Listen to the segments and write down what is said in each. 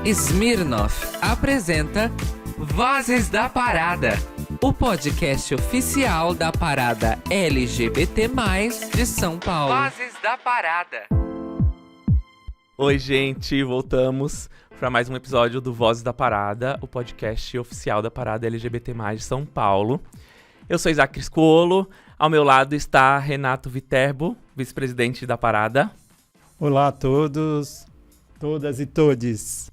Smirnoff apresenta Vozes da Parada, o podcast oficial da parada LGBT+, de São Paulo. Vozes da Parada. Oi, gente, voltamos para mais um episódio do Vozes da Parada, o podcast oficial da parada LGBT+, de São Paulo. Eu sou Isaac Criscuolo, ao meu lado está Renato Viterbo, vice-presidente da parada. Olá a todos, todas e todes.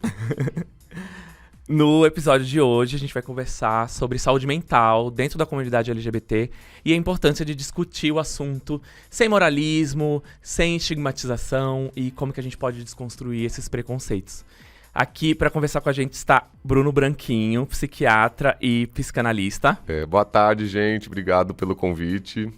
No episódio de hoje, a gente vai conversar sobre saúde mental dentro da comunidade LGBT e a importância de discutir o assunto sem moralismo, sem estigmatização e como que a gente pode desconstruir esses preconceitos. Aqui para conversar com a gente está Bruno Branquinho, psiquiatra e psicanalista. Boa tarde, gente. Obrigado pelo convite.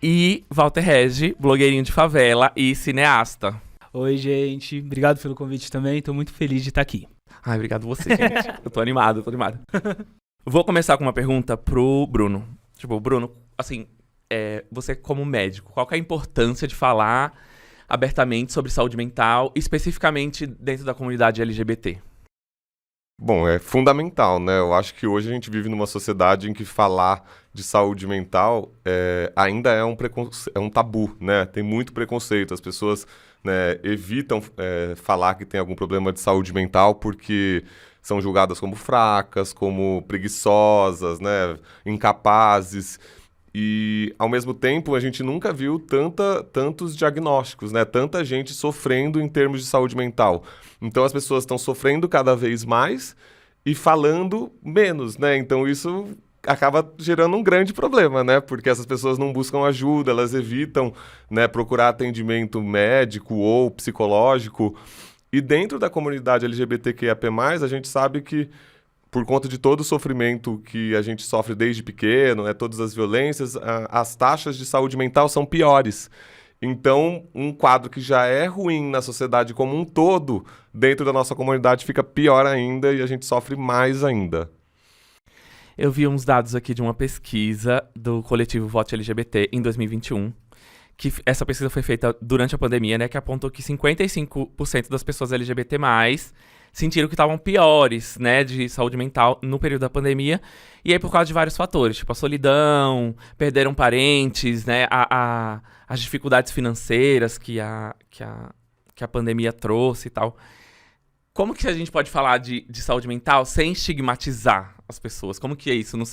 E Walter Regi, blogueirinho de favela e cineasta. Oi, gente. Obrigado pelo convite também. Tô muito feliz de estar aqui. Ai, obrigado você, gente. Eu tô animado. Vou começar com uma pergunta pro Bruno. Bruno, assim, você como médico, qual que é a importância de falar abertamente sobre saúde mental, especificamente dentro da comunidade LGBT? Bom, é fundamental, né? Eu acho que hoje a gente vive numa sociedade em que falar de saúde mental ainda é um tabu, né? Tem muito preconceito. As pessoas, né, evitam falar que tem algum problema de saúde mental porque são julgadas como fracas, como preguiçosas, né, incapazes. E, ao mesmo tempo, a gente nunca viu tantos diagnósticos, né? Tanta gente sofrendo em termos de saúde mental. Então, as pessoas estão sofrendo cada vez mais e falando menos, né? Então, isso acaba gerando um grande problema, né? Porque essas pessoas não buscam ajuda, elas evitam, né, procurar atendimento médico ou psicológico. E dentro da comunidade LGBTQIAP+, a gente sabe que, por conta de todo o sofrimento que a gente sofre desde pequeno, né, todas as violências, as taxas de saúde mental são piores. Então, um quadro que já é ruim na sociedade como um todo, dentro da nossa comunidade fica pior ainda e a gente sofre mais ainda. Eu vi uns dados aqui de uma pesquisa do coletivo Vote LGBT em 2021, que essa pesquisa foi feita durante a pandemia, né, que apontou que 55% das pessoas LGBT+, sentiram que estavam piores, né, de saúde mental no período da pandemia, e aí por causa de vários fatores, tipo a solidão, perderam parentes, né, as dificuldades financeiras que a pandemia trouxe e tal. Como que a gente pode falar de saúde mental sem estigmatizar as pessoas? Como que é isso no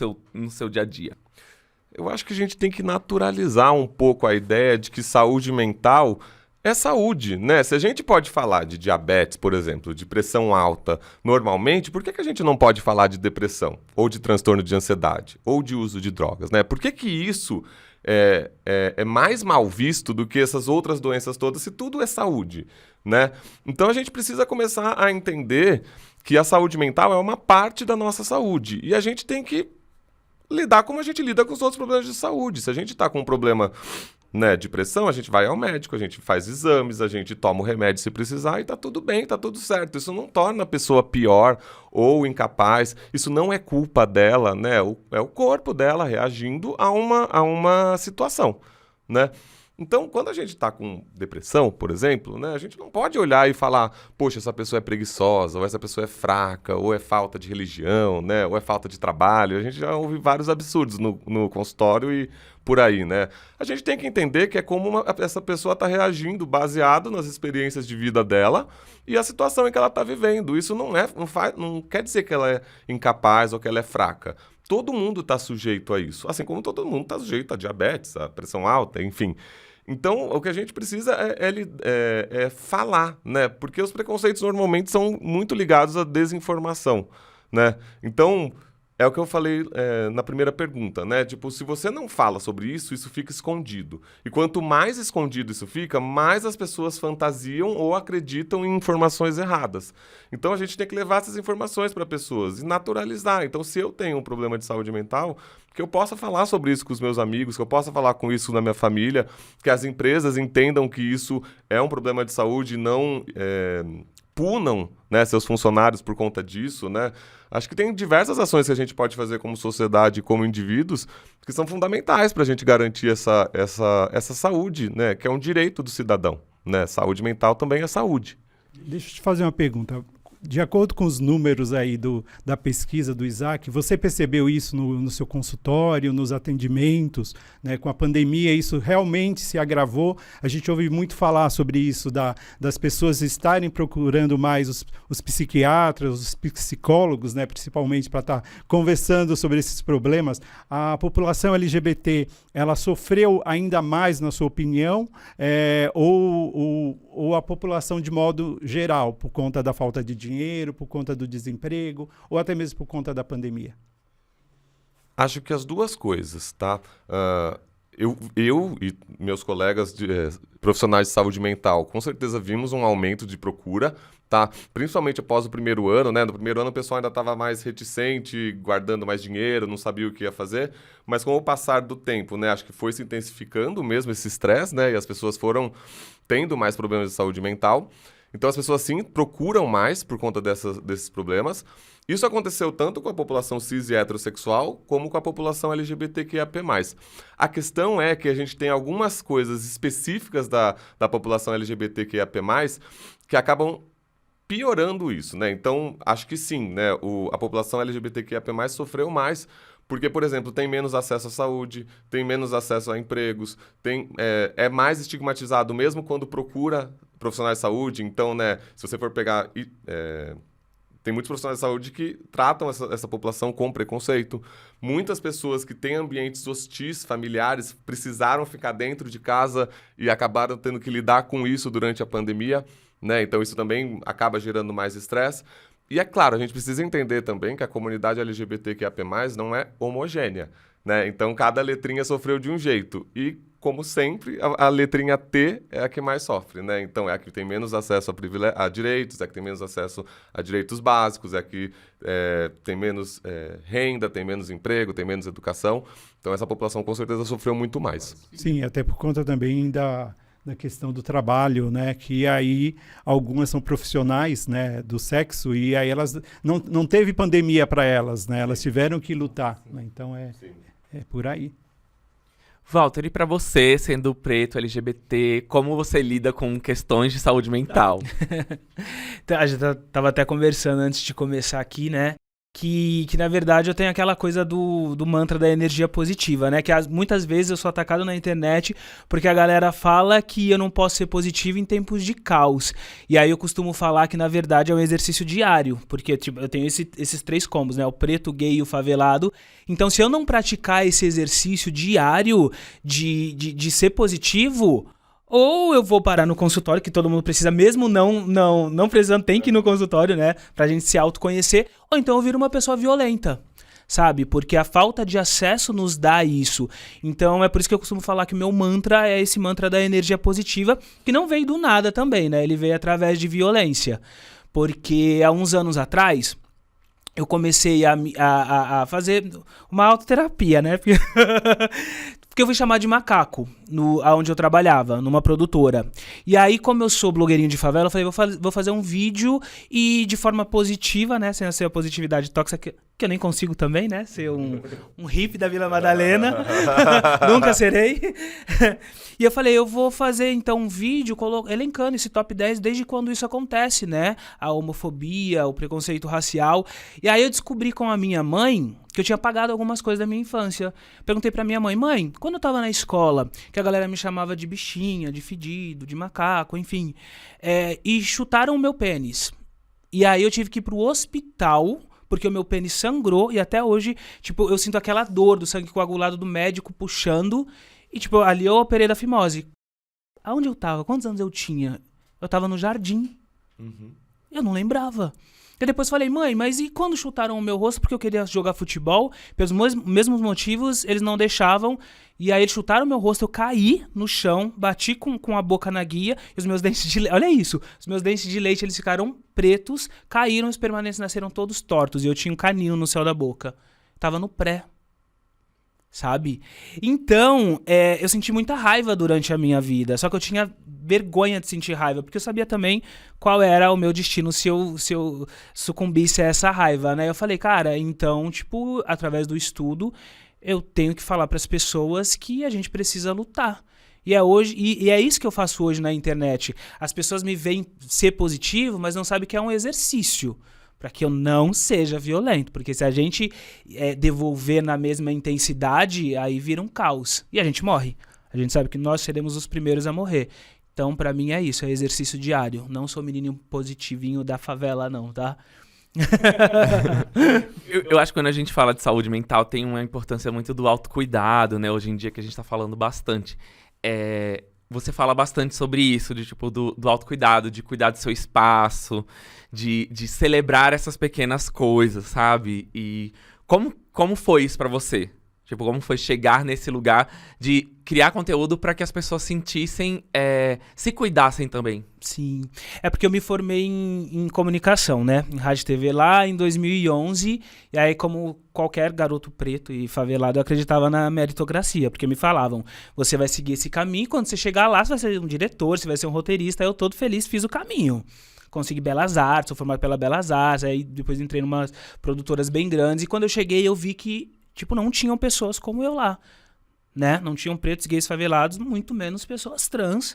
seu dia a dia? Eu acho que a gente tem que naturalizar um pouco a ideia de que saúde mental é saúde, né? Se a gente pode falar de diabetes, por exemplo, de pressão alta normalmente, por que a gente não pode falar de depressão? Ou de transtorno de ansiedade? Ou de uso de drogas, né? Por que isso é mais mal visto do que essas outras doenças todas, se tudo é saúde, né? Então a gente precisa começar a entender que a saúde mental é uma parte da nossa saúde. E a gente tem que lidar como a gente lida com os outros problemas de saúde. Se a gente está com um problema, né, de pressão, a gente vai ao médico, a gente faz exames, a gente toma o remédio se precisar e tá tudo bem, tá tudo certo. Isso não torna a pessoa pior ou incapaz, isso não é culpa dela, né? É o corpo dela reagindo a uma situação, né? Então, quando a gente está com depressão, por exemplo, né, a gente não pode olhar e falar, poxa, essa pessoa é preguiçosa, ou essa pessoa é fraca, ou é falta de religião, né, ou é falta de trabalho. A gente já ouve vários absurdos no consultório e por aí, né? A gente tem que entender que é como essa pessoa está reagindo baseado nas experiências de vida dela e a situação em que ela está vivendo. Isso não quer dizer que ela é incapaz ou que ela é fraca. Todo mundo está sujeito a isso, assim como todo mundo está sujeito a diabetes, a pressão alta, enfim. Então, o que a gente precisa é falar, né? Porque os preconceitos normalmente são muito ligados à desinformação, né? Então, é o que eu falei na primeira pergunta, né? Tipo, se você não fala sobre isso, isso fica escondido. E quanto mais escondido isso fica, mais as pessoas fantasiam ou acreditam em informações erradas. Então, a gente tem que levar essas informações para pessoas e naturalizar. Então, se eu tenho um problema de saúde mental, que eu possa falar sobre isso com os meus amigos, que eu possa falar com isso na minha família, que as empresas entendam que isso é um problema de saúde e não punam, né, seus funcionários por conta disso, né? Acho que tem diversas ações que a gente pode fazer como sociedade, como indivíduos, que são fundamentais para a gente garantir essa saúde, né, que é um direito do cidadão, né? Saúde mental também é saúde. Deixa eu te fazer uma pergunta. de acordo com os números aí da pesquisa do Isaac, você percebeu isso no seu consultório, nos atendimentos, né? Com a pandemia isso realmente se agravou. A gente ouve muito falar sobre isso, das pessoas estarem procurando mais os psiquiatras, os psicólogos, né? Principalmente para estar conversando sobre esses problemas. A população LGBT, ela sofreu ainda mais, na sua opinião, ou a população de modo geral, por conta da falta de dinheiro, por conta do desemprego, ou até mesmo por conta da pandemia? Acho que as duas coisas, tá? Eu e meus colegas profissionais de saúde mental, com certeza vimos um aumento de procura, tá? Principalmente após o primeiro ano, né? No primeiro ano o pessoal ainda estava mais reticente, guardando mais dinheiro, não sabia o que ia fazer, mas com o passar do tempo, né? Acho que foi se intensificando mesmo esse estresse, né? E as pessoas foram tendo mais problemas de saúde mental. Então as pessoas sim procuram mais por conta desses problemas. Isso aconteceu tanto com a população cis e heterossexual, como com a população LGBTQIAP+. A questão é que a gente tem algumas coisas específicas da população LGBTQIAP+, que acabam piorando isso, né? Então, acho que sim, né? A população LGBTQIAP+, sofreu mais, porque, por exemplo, tem menos acesso à saúde, tem menos acesso a empregos, é mais estigmatizado mesmo quando procura profissionais de saúde. Então, né, se você for pegar... tem muitos profissionais de saúde que tratam essa população com preconceito. Muitas pessoas que têm ambientes hostis, familiares, precisaram ficar dentro de casa e acabaram tendo que lidar com isso durante a pandemia, né? Então, isso também acaba gerando mais estresse. E é claro, a gente precisa entender também que a comunidade LGBTQIAP+, não é homogênea, né? Então, cada letrinha sofreu de um jeito. E, como sempre, a letrinha T é a que mais sofre, né? Então, é a que tem menos acesso a direitos, é a que tem menos acesso a direitos básicos, é a que tem menos renda, tem menos emprego, tem menos educação. Então, essa população, com certeza, sofreu muito mais. Sim, até por conta também da questão do trabalho, né? Que aí algumas são profissionais, né, do sexo, e aí elas não teve pandemia para elas, né? Elas tiveram que lutar, né? Então é por aí. Walter, e pra você, sendo preto, LGBT, como você lida com questões de saúde mental? Então, a gente tava até conversando antes de começar aqui, né? Que na verdade eu tenho aquela coisa do mantra da energia positiva, né? Que muitas vezes eu sou atacado na internet porque a galera fala que eu não posso ser positivo em tempos de caos. E aí eu costumo falar que na verdade é um exercício diário, porque tipo, eu tenho esses 3 combos, né? O preto, o gay e o favelado. Então se eu não praticar esse exercício diário de ser positivo... Ou eu vou parar no consultório, que todo mundo precisa, mesmo não precisando, tem que ir no consultório, né? Pra gente se autoconhecer. Ou então eu viro uma pessoa violenta, sabe? Porque a falta de acesso nos dá isso. Então é por isso que eu costumo falar que o meu mantra é esse mantra da energia positiva, que não veio do nada também, né? Ele veio através de violência. Porque há uns anos atrás... eu comecei a fazer uma autoterapia, né? Porque eu fui chamar de macaco, onde eu trabalhava, numa produtora. E aí, como eu sou blogueirinho de favela, eu falei, vou fazer um vídeo e de forma positiva, né? Sem ser a positividade tóxica, que eu nem consigo também, né? Ser um hippie da Vila Madalena. Nunca serei. E eu falei, eu vou fazer então um vídeo elencando esse top 10 desde quando isso acontece, né? A homofobia, o preconceito racial. E aí eu descobri com a minha mãe que eu tinha apagado algumas coisas da minha infância. Perguntei pra minha mãe, quando eu tava na escola, que a galera me chamava de bichinha, de fedido, de macaco, enfim, e chutaram o meu pênis. E aí eu tive que ir pro hospital, porque o meu pênis sangrou, e até hoje, tipo, eu sinto aquela dor do sangue coagulado do médico puxando, e tipo, ali eu operei da fimose. Aonde eu tava? Quantos anos eu tinha? Eu tava no jardim. Uhum. Eu não lembrava. E depois falei, mãe, mas e quando chutaram o meu rosto porque eu queria jogar futebol? Pelos mesmos motivos, eles não deixavam. E aí eles chutaram o meu rosto, eu caí no chão, bati com a boca na guia, e os meus dentes de leite... Olha isso! Os meus dentes de leite, eles ficaram pretos, caíram, os permanentes nasceram todos tortos. E eu tinha um canino no céu da boca. Tava no pré. Sabe? Então, eu senti muita raiva durante a minha vida. Só que eu tinha vergonha de sentir raiva, porque eu sabia também qual era o meu destino se eu sucumbisse a essa raiva, né? Eu falei, cara, então, tipo, através do estudo, eu tenho que falar para as pessoas que a gente precisa lutar. E é hoje, e é isso que eu faço hoje na internet. As pessoas me veem ser positivo, mas não sabem que é um exercício para que eu não seja violento. Porque se a gente devolver na mesma intensidade, aí vira um caos. E a gente morre. A gente sabe que nós seremos os primeiros a morrer. Então, para mim, é isso. É exercício diário. Não sou menino positivinho da favela, não, tá? Eu acho que quando a gente fala de saúde mental, tem uma importância muito do autocuidado, né? Hoje em dia que a gente tá falando bastante. Você fala bastante sobre isso, de, tipo, do autocuidado, de cuidar do seu espaço, de celebrar essas pequenas coisas, sabe? E como foi isso pra você? Tipo, como foi chegar nesse lugar de criar conteúdo para que as pessoas sentissem, se cuidassem também? Sim. É porque eu me formei em comunicação, né? Em rádio e TV lá em 2011. E aí, como qualquer garoto preto e favelado, eu acreditava na meritocracia. Porque me falavam, você vai seguir esse caminho. Quando você chegar lá, você vai ser um diretor, você vai ser um roteirista. Aí eu todo feliz fiz o caminho. Consegui Belas Artes, sou formado pela Belas Artes. Aí depois entrei em umas produtoras bem grandes. E quando eu cheguei, eu vi que tipo, não tinham pessoas como eu lá, né? Não tinham pretos, gays, favelados, muito menos pessoas trans.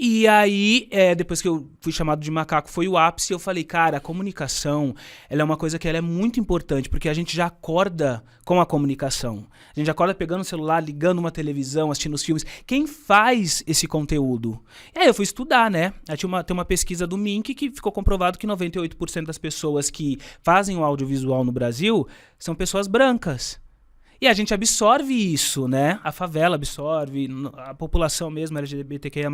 E aí, depois que eu fui chamado de macaco, foi o ápice. Eu falei, cara, a comunicação, ela é uma coisa que ela é muito importante, porque a gente já acorda com a comunicação. A gente já acorda pegando o celular, ligando uma televisão, assistindo os filmes. Quem faz esse conteúdo? E aí eu fui estudar, né? Aí tem uma pesquisa do Mink que ficou comprovado que 98% das pessoas que fazem o audiovisual no Brasil são pessoas brancas. E a gente absorve isso, né? A favela absorve, a população mesmo, LGBTQIA+,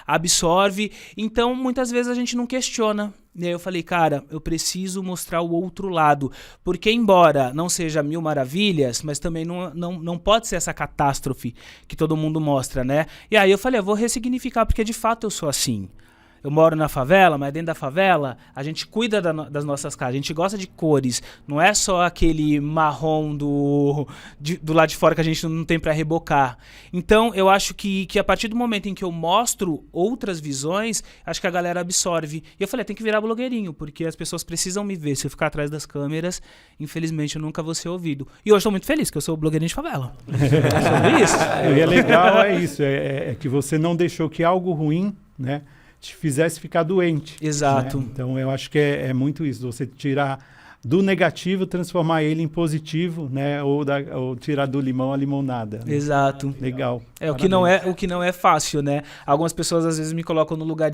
absorve. Então, muitas vezes a gente não questiona. E aí eu falei, cara, eu preciso mostrar o outro lado. Porque embora não seja mil maravilhas, mas também não pode ser essa catástrofe que todo mundo mostra, né? E aí eu falei, eu vou ressignificar, porque de fato eu sou assim. Eu moro na favela, mas dentro da favela a gente cuida das nossas casas, a gente gosta de cores, não é só aquele marrom do lado de fora que a gente não tem para rebocar. Então eu acho que a partir do momento em que eu mostro outras visões, acho que a galera absorve. E eu falei, tem que virar blogueirinho, porque as pessoas precisam me ver. Se eu ficar atrás das câmeras, infelizmente eu nunca vou ser ouvido. E hoje estou muito feliz, que eu sou blogueirinho de favela. É sobre isso. E é legal, é isso, é que você não deixou que algo ruim, né, te fizesse ficar doente. Exato. Né? Então eu acho que é muito isso, você tirar do negativo, transformar ele em positivo, né? Ou tirar do limão a limonada. Né? Exato. Legal. O que não é fácil, né? Algumas pessoas às vezes me colocam no lugar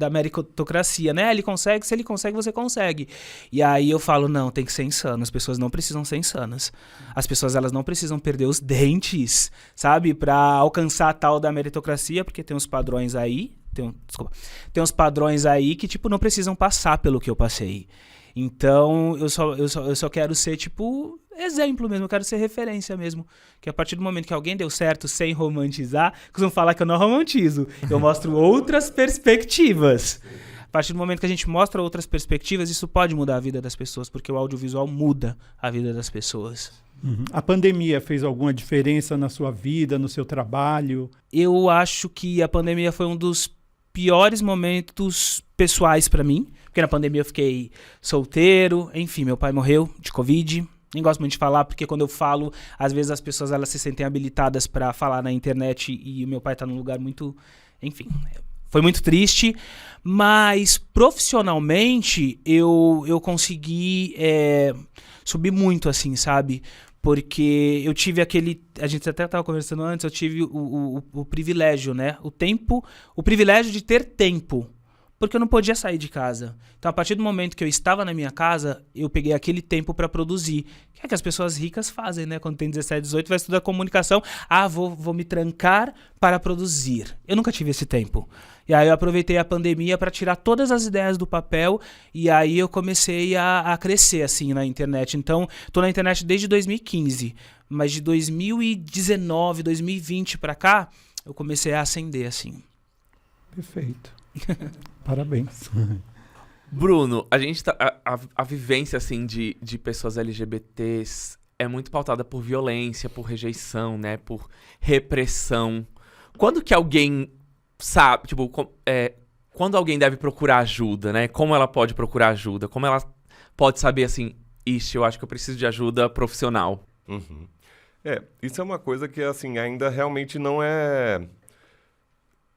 da meritocracia, né? Ele consegue, se ele consegue, você consegue. E aí eu falo, não, tem que ser insano. As pessoas não precisam ser insanas. As pessoas, elas não precisam perder os dentes, sabe? Pra alcançar a tal da meritocracia, porque tem uns padrões aí, tem uns padrões aí que, tipo, não precisam passar pelo que eu passei. Então, eu só quero ser, tipo, exemplo mesmo, eu quero ser referência mesmo. Que a partir do momento que alguém deu certo sem romantizar, costumam falar que eu não romantizo, eu mostro outras perspectivas. A partir do momento que a gente mostra outras perspectivas, isso pode mudar a vida das pessoas, porque o audiovisual muda a vida das pessoas. Uhum. A pandemia fez alguma diferença na sua vida, no seu trabalho? Eu acho que a pandemia foi um dos piores momentos pessoais pra mim, porque na pandemia eu fiquei solteiro, enfim, meu pai morreu de Covid. Nem gosto muito de falar, porque quando eu falo, às vezes as pessoas elas se sentem habilitadas pra falar na internet e o meu pai tá num lugar muito... Enfim, foi muito triste, mas profissionalmente eu consegui subir muito, assim, sabe? Porque eu tive a gente até estava conversando antes, eu tive o privilégio, né? O privilégio de ter tempo, porque eu não podia sair de casa. Então, a partir do momento que eu estava na minha casa, eu peguei aquele tempo para produzir. Que é que as pessoas ricas fazem, né? Quando tem 17, 18, vai estudar comunicação. Vou me trancar para produzir. Eu nunca tive esse tempo. E aí eu aproveitei a pandemia para tirar todas as ideias do papel e aí eu comecei a crescer, assim, na internet. Então, tô na internet desde 2015, mas de 2019, 2020 para cá, eu comecei a ascender, assim. Perfeito. Parabéns. Bruno, a gente a vivência, assim, de pessoas LGBTs é muito pautada por violência, por rejeição, né? Por repressão. Quando que alguém sabe, tipo, quando alguém deve procurar ajuda, né? Como ela pode procurar ajuda? Como ela pode saber, assim, eu acho que eu preciso de ajuda profissional? Uhum. Isso é uma coisa que, assim, ainda realmente não é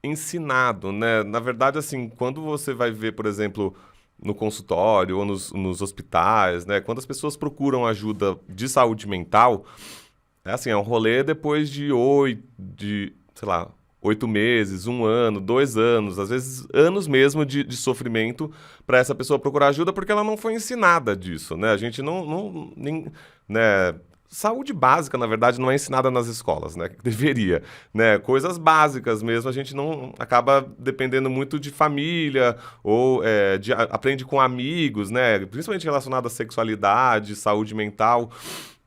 ensinado, né? Na verdade, assim, quando você vai ver, por exemplo, no consultório ou nos hospitais, né? Quando as pessoas procuram ajuda de saúde mental, é assim, é um rolê depois sei lá, 8 meses, 1 ano, 2 anos, às vezes anos mesmo de sofrimento para essa pessoa procurar ajuda, porque ela não foi ensinada disso, né? A gente né? Saúde básica, na verdade, não é ensinada nas escolas, né? Que deveria, né? Coisas básicas mesmo, a gente não acaba dependendo muito de família ou aprende com amigos, né? Principalmente relacionado à sexualidade, saúde mental.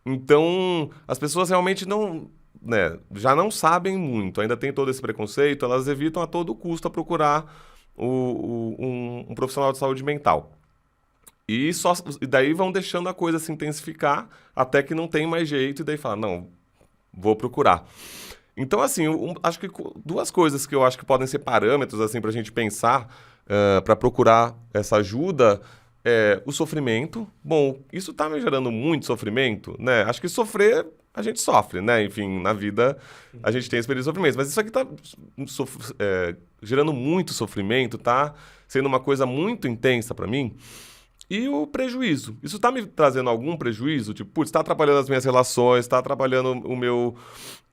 Então, as pessoas realmente não, né, já não sabem muito, ainda tem todo esse preconceito, elas evitam a todo custo procurar um profissional de saúde mental. E daí vão deixando a coisa se intensificar até que não tem mais jeito, e daí fala, não, vou procurar. Então, assim, acho que 2 coisas que eu acho que podem ser parâmetros assim, para a gente pensar, para procurar essa ajuda, o sofrimento. Bom, isso está me gerando muito sofrimento, né? Acho que sofrer, a gente sofre, né? Enfim, na vida a gente tem esse período de sofrimento. Mas isso aqui está gerando muito sofrimento, tá sendo uma coisa muito intensa para mim. E o prejuízo. Isso está me trazendo algum prejuízo? Tipo, putz, está atrapalhando as minhas relações, está atrapalhando o meu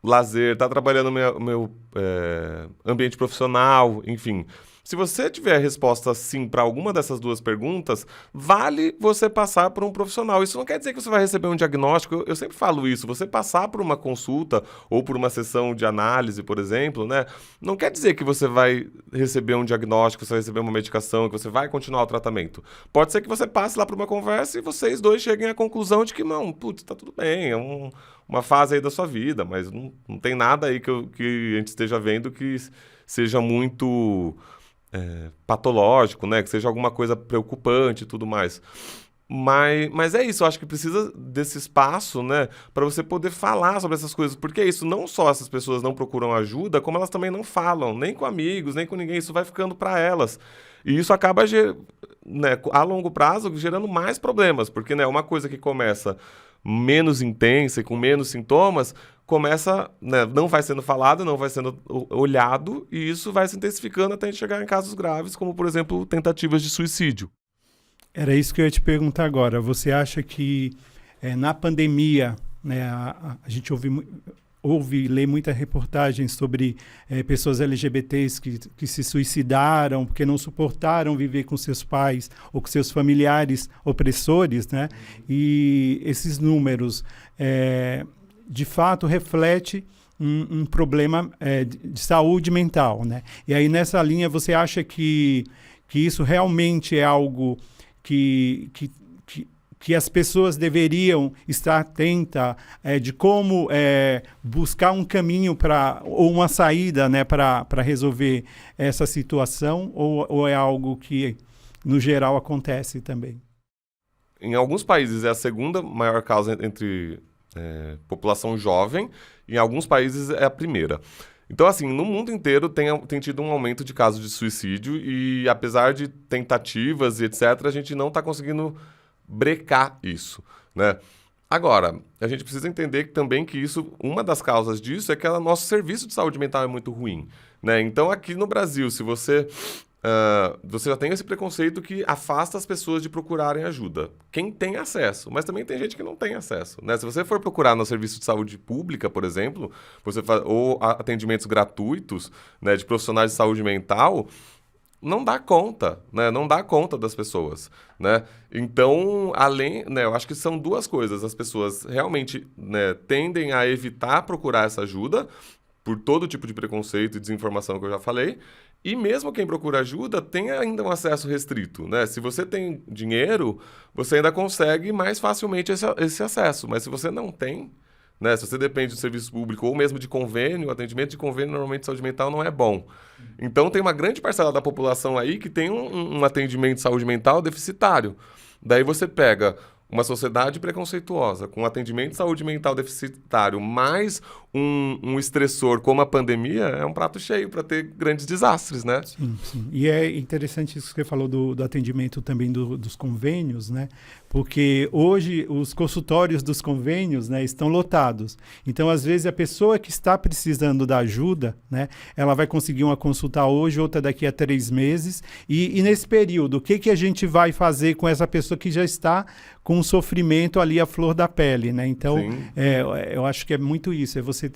lazer, está atrapalhando o meu ambiente profissional, enfim. Se você tiver a resposta sim para alguma dessas 2 perguntas, vale você passar por um profissional. Isso não quer dizer que você vai receber um diagnóstico. Eu sempre falo isso. Você passar por uma consulta ou por uma sessão de análise, por exemplo, né, não quer dizer que você vai receber um diagnóstico, você vai receber uma medicação, que você vai continuar o tratamento. Pode ser que você passe lá por uma conversa e vocês 2 cheguem à conclusão de que, não, putz, tá tudo bem, é uma fase aí da sua vida, mas não tem nada aí que a gente esteja vendo que seja muito patológico, né? Que seja alguma coisa preocupante e tudo mais. Mas é isso, eu acho que precisa desse espaço, né? Para você poder falar sobre essas coisas. Porque é isso, não só essas pessoas não procuram ajuda, como elas também não falam, nem com amigos, nem com ninguém. Isso vai ficando para elas. E isso acaba, né, a longo prazo, gerando mais problemas. Porque, né, uma coisa que começa menos intensa e com menos sintomas, começa, né, não vai sendo falado, não vai sendo olhado, e isso vai se intensificando até chegar em casos graves, como, por exemplo, tentativas de suicídio. Era isso que eu ia te perguntar agora. Você acha que na pandemia, né, a gente lê muita reportagem sobre pessoas LGBTs que se suicidaram porque não suportaram viver com seus pais ou com seus familiares opressores, né? E esses números, de fato, refletem um problema de saúde mental, né? E aí, nessa linha, você acha que isso realmente é algo que as pessoas deveriam estar atentas de como buscar um caminho ou uma saída, né, para resolver essa situação, ou é algo que, no geral, acontece também? Em alguns países é a segunda maior causa entre população jovem, e em alguns países é a primeira. Então, assim, no mundo inteiro tem tido um aumento de casos de suicídio e, apesar de tentativas e etc., a gente não está conseguindo brecar isso, né? Agora, a gente precisa entender também que uma das causas disso é que o nosso serviço de saúde mental é muito ruim, né? Então, aqui no Brasil, se você já tem esse preconceito que afasta as pessoas de procurarem ajuda. Quem tem acesso, mas também tem gente que não tem acesso, né? Se você for procurar no serviço de saúde pública, por exemplo, ou atendimentos gratuitos, né, de profissionais de saúde mental, não dá conta, né? Não dá conta das pessoas, né? Então, né, eu acho que são 2 coisas. As pessoas realmente, né, tendem a evitar procurar essa ajuda por todo tipo de preconceito e desinformação que eu já falei. E mesmo quem procura ajuda tem ainda um acesso restrito, né? Se você tem dinheiro, você ainda consegue mais facilmente esse acesso. Mas se você não tem, né? Se você depende do serviço público ou mesmo de convênio, atendimento de convênio normalmente de saúde mental não é bom. Então tem uma grande parcela da população aí que tem um atendimento de saúde mental deficitário. Daí você pega uma sociedade preconceituosa, com atendimento de saúde mental deficitário, mais um estressor como a pandemia é um prato cheio para ter grandes desastres, né? Sim, sim. E é interessante isso que você falou do atendimento também dos convênios, né? Porque hoje os consultórios dos convênios, né, estão lotados. Então, às vezes, a pessoa que está precisando da ajuda, né, ela vai conseguir uma consulta hoje, outra daqui a 3 meses. E nesse período, o que a gente vai fazer com essa pessoa que já está com um sofrimento ali à flor da pele, né? Então, eu acho que é muito isso. É você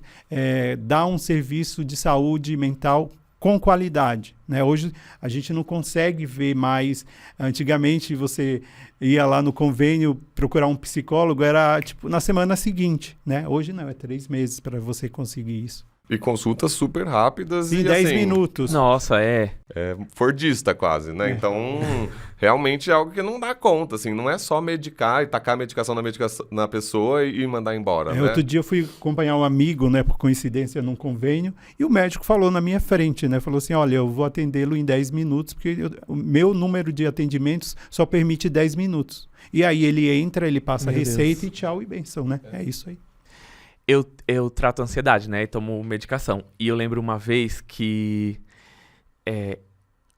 dar um serviço de saúde mental com qualidade, né? Hoje a gente não consegue ver mais. Antigamente você ia lá no convênio procurar um psicólogo, era tipo na semana seguinte, né? Hoje não, é 3 meses para você conseguir isso. E consultas super rápidas Em e 10 assim, minutos. Nossa, é. é fordista quase, né? Então, realmente é algo que não dá conta, assim. Não é só medicar e tacar a medicação na pessoa e mandar embora, né? Outro dia eu fui acompanhar um amigo, né, por coincidência, num convênio, e o médico falou na minha frente, né? Falou assim, olha, eu vou atendê-lo em 10 minutos, porque o meu número de atendimentos só permite 10 minutos. E aí ele entra, ele passa a Meu receita Deus. e tchau e benção, né? É isso aí. Eu trato ansiedade, né? E tomo medicação. E eu lembro uma vez que...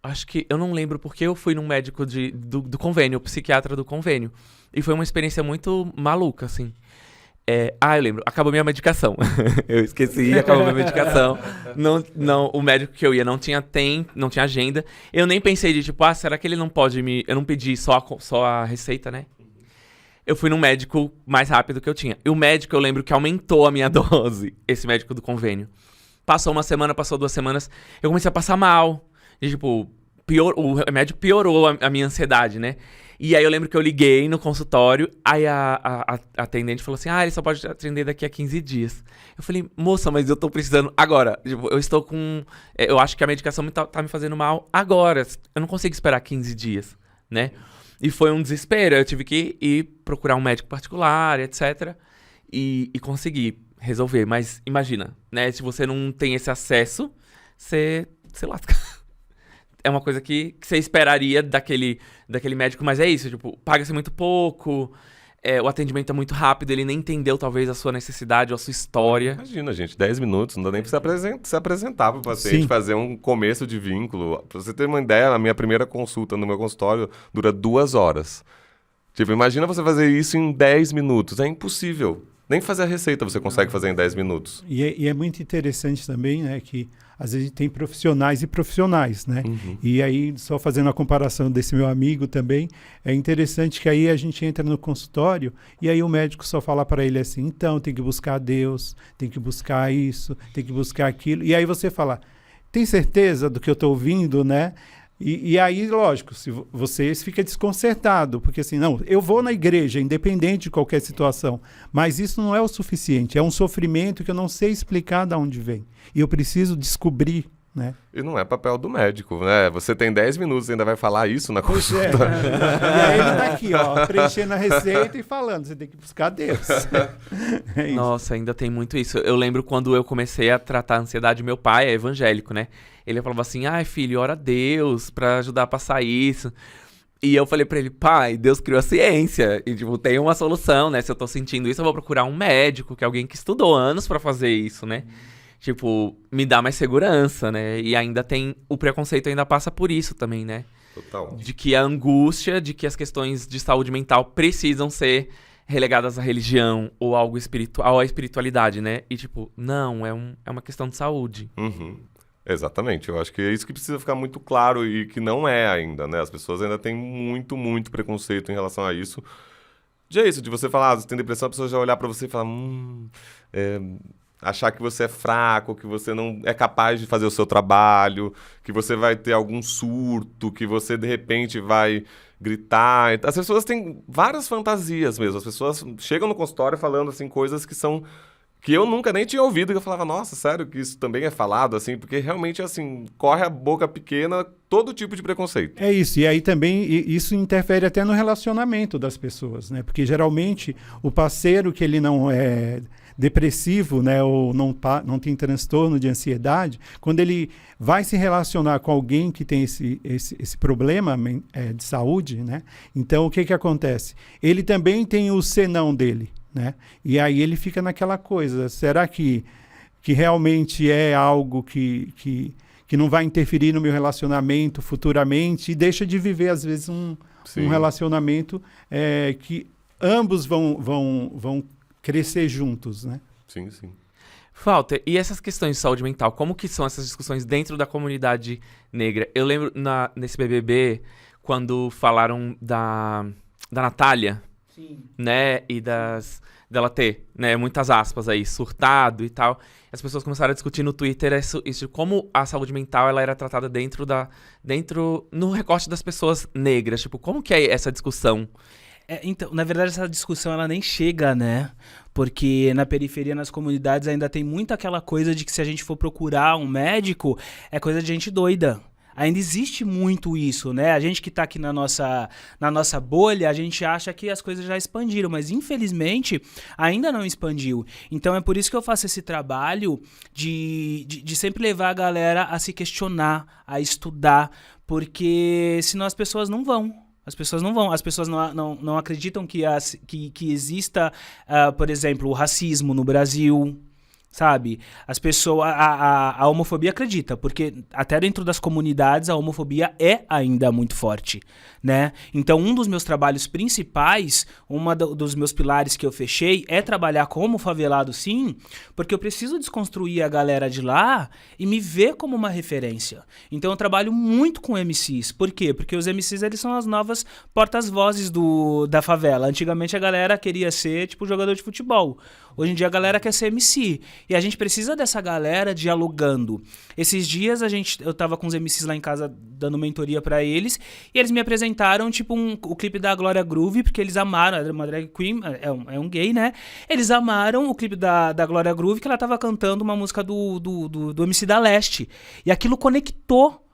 acho que... Eu não lembro porque eu fui num médico do convênio, psiquiatra do convênio. E foi uma experiência muito maluca, assim. Eu lembro. Acabou minha medicação. Eu esqueci, acabou minha medicação. Não, o médico que eu ia não tinha tempo, não tinha agenda. Eu nem pensei de tipo, será que ele não pode me... Eu não pedi só a receita, né? Eu fui num médico mais rápido que eu tinha. E o médico, eu lembro que aumentou a minha dose. Esse médico do convênio. Passou uma semana, passou 2 semanas. Eu comecei a passar mal. E, tipo, o remédio piorou a minha ansiedade, né? E aí eu lembro que eu liguei no consultório. Aí a atendente falou assim, ele só pode atender daqui a 15 dias. Eu falei, moça, mas eu tô precisando agora. Tipo, eu estou com... eu acho que a medicação tá me fazendo mal agora. Eu não consigo esperar 15 dias, né? E foi um desespero, eu tive que ir procurar um médico particular, etc. E conseguir resolver. Mas imagina, né? Se você não tem esse acesso, você lasca. É uma coisa que você esperaria daquele médico, mas é isso, tipo, paga-se muito pouco, o atendimento é muito rápido, ele nem entendeu talvez a sua necessidade ou a sua história. Imagina, gente, 10 minutos, não dá nem pra se apresentar pro paciente, Sim. fazer um começo de vínculo. Pra você ter uma ideia, a minha primeira consulta no meu consultório dura 2 horas. Tipo, imagina você fazer isso em 10 minutos. É impossível. Nem fazer a receita você consegue fazer em 10 minutos. E é muito interessante também, né, que às vezes tem profissionais e profissionais, né? E aí, só fazendo a comparação desse meu amigo também, é interessante que aí a gente entra no consultório e aí o médico só fala para ele assim, então tem que buscar Deus, tem que buscar isso, tem que buscar aquilo. E aí você fala, tem certeza do que eu estou ouvindo, né? E aí, lógico, se você fica desconcertado, porque assim, não, eu vou na igreja, independente de qualquer situação, mas isso não é o suficiente, é um sofrimento que eu não sei explicar de onde vem. E eu preciso descobrir, né? E não é papel do médico, né? Você tem 10 minutos e ainda vai falar isso na Pois é. consulta. E aí ele tá aqui, ó, preenchendo a receita e falando, você tem que buscar Deus. É isso. Nossa, ainda tem muito isso. Eu lembro quando eu comecei a tratar a ansiedade, meu pai é evangélico, né? Ele falava assim, filho, ora a Deus pra ajudar a passar isso. E eu falei pra ele, pai, Deus criou a ciência. E, tipo, tem uma solução, né? Se eu tô sentindo isso, eu vou procurar um médico, que é alguém que estudou anos pra fazer isso, né? Tipo, me dá mais segurança, né? E ainda tem... O preconceito ainda passa por isso também, né? Total. De que a angústia, de que as questões de saúde mental precisam ser relegadas à religião ou algo espiritual, à espiritualidade, né? E, tipo, não, é uma questão de saúde. Uhum. Exatamente, eu acho que é isso que precisa ficar muito claro e que não é ainda, né? As pessoas ainda têm muito, muito preconceito em relação a isso. De isso, de você falar, você tem depressão, a pessoa já olhar pra você e falar, achar que você é fraco, que você não é capaz de fazer o seu trabalho, que você vai ter algum surto, que você de repente vai gritar. As pessoas têm várias fantasias mesmo, as pessoas chegam no consultório falando assim coisas que eu nunca nem tinha ouvido, que eu falava, nossa, sério que isso também é falado, assim, porque realmente, assim, corre a boca pequena todo tipo de preconceito. É isso, e aí também isso interfere até no relacionamento das pessoas, né? Porque geralmente o parceiro que ele não é depressivo, né, ou não tem transtorno de ansiedade, quando ele vai se relacionar com alguém que tem esse problema de saúde, né? Então o que acontece? Ele também tem o senão dele, né? E aí ele fica naquela coisa, será que que realmente é algo que não vai interferir no meu relacionamento futuramente, e deixa de viver, às vezes, um relacionamento que ambos vão crescer juntos, né? Sim, sim. Walter, e essas questões de saúde mental, como que são essas discussões dentro da comunidade negra? Eu lembro nesse BBB, quando falaram da Natália, né, e dela ter, né, muitas aspas aí, surtado e tal. As pessoas começaram a discutir no Twitter isso de como a saúde mental ela era tratada no recorte das pessoas negras. Tipo, como que é essa discussão? Então, na verdade, essa discussão ela nem chega, né? Porque na periferia, nas comunidades, ainda tem muito aquela coisa de que se a gente for procurar um médico, é coisa de gente doida. Ainda existe muito isso, né? A gente que tá aqui na nossa bolha, a gente acha que as coisas já expandiram, mas infelizmente ainda não expandiu. Então é por isso que eu faço esse trabalho de sempre levar a galera a se questionar, a estudar, porque senão as pessoas não vão. As pessoas não vão, as pessoas não acreditam que exista, por exemplo, o racismo no Brasil, sabe? As pessoas, a homofobia acredita, porque até dentro das comunidades a homofobia é ainda muito forte, né? Então um dos meus trabalhos principais, dos meus pilares que eu fechei é trabalhar como favelado, sim, porque eu preciso desconstruir a galera de lá e me ver como uma referência. Então eu trabalho muito com MCs. Por quê? Porque os MCs eles são as novas portas-vozes da favela. Antigamente a galera queria ser tipo jogador de futebol. Hoje em dia a galera quer ser MC. E a gente precisa dessa galera dialogando. Esses dias eu tava com os MCs lá em casa dando mentoria pra eles, e eles me apresentaram tipo o clipe da Glória Groove, porque eles amaram, era uma drag queen, é um gay, né? Eles amaram o clipe da Glória Groove, que ela tava cantando uma música do MC da Leste. E aquilo conectou.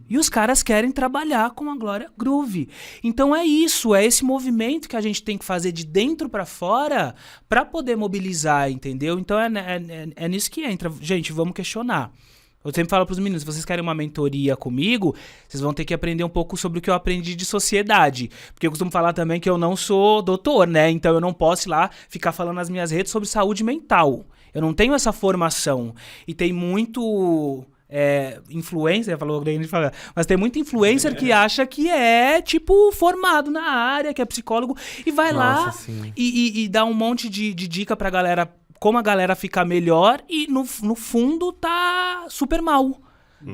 E os caras querem trabalhar com a Glória Groove. Então é isso, é esse movimento que a gente tem que fazer de dentro pra fora pra poder mobilizar, entendeu? Então é nisso que entra. Gente, vamos questionar. Eu sempre falo pros meninos, se vocês querem uma mentoria comigo, vocês vão ter que aprender um pouco sobre o que eu aprendi de sociedade. Porque eu costumo falar também que eu não sou doutor, né? Então eu não posso ir lá ficar falando nas minhas redes sobre saúde mental. Eu não tenho essa formação. E tem muito... influencer, mas tem muito influencer que acha que é, tipo, formado na área, que é psicólogo, e vai lá e dá um monte de dica pra galera, como a galera ficar melhor, e no fundo tá super mal.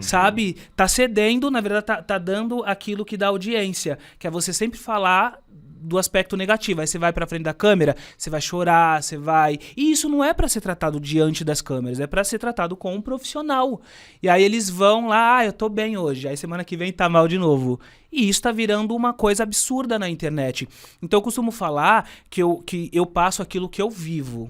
Sabe? Tá cedendo, na verdade tá dando aquilo que dá audiência, que é você sempre falar do aspecto negativo. Aí você vai pra frente da câmera, você vai chorar, você vai... E isso não é pra ser tratado diante das câmeras, é pra ser tratado com um profissional. E aí eles vão lá, eu tô bem hoje, aí semana que vem tá mal de novo. E isso tá virando uma coisa absurda na internet. Então eu costumo falar que eu passo aquilo que eu vivo.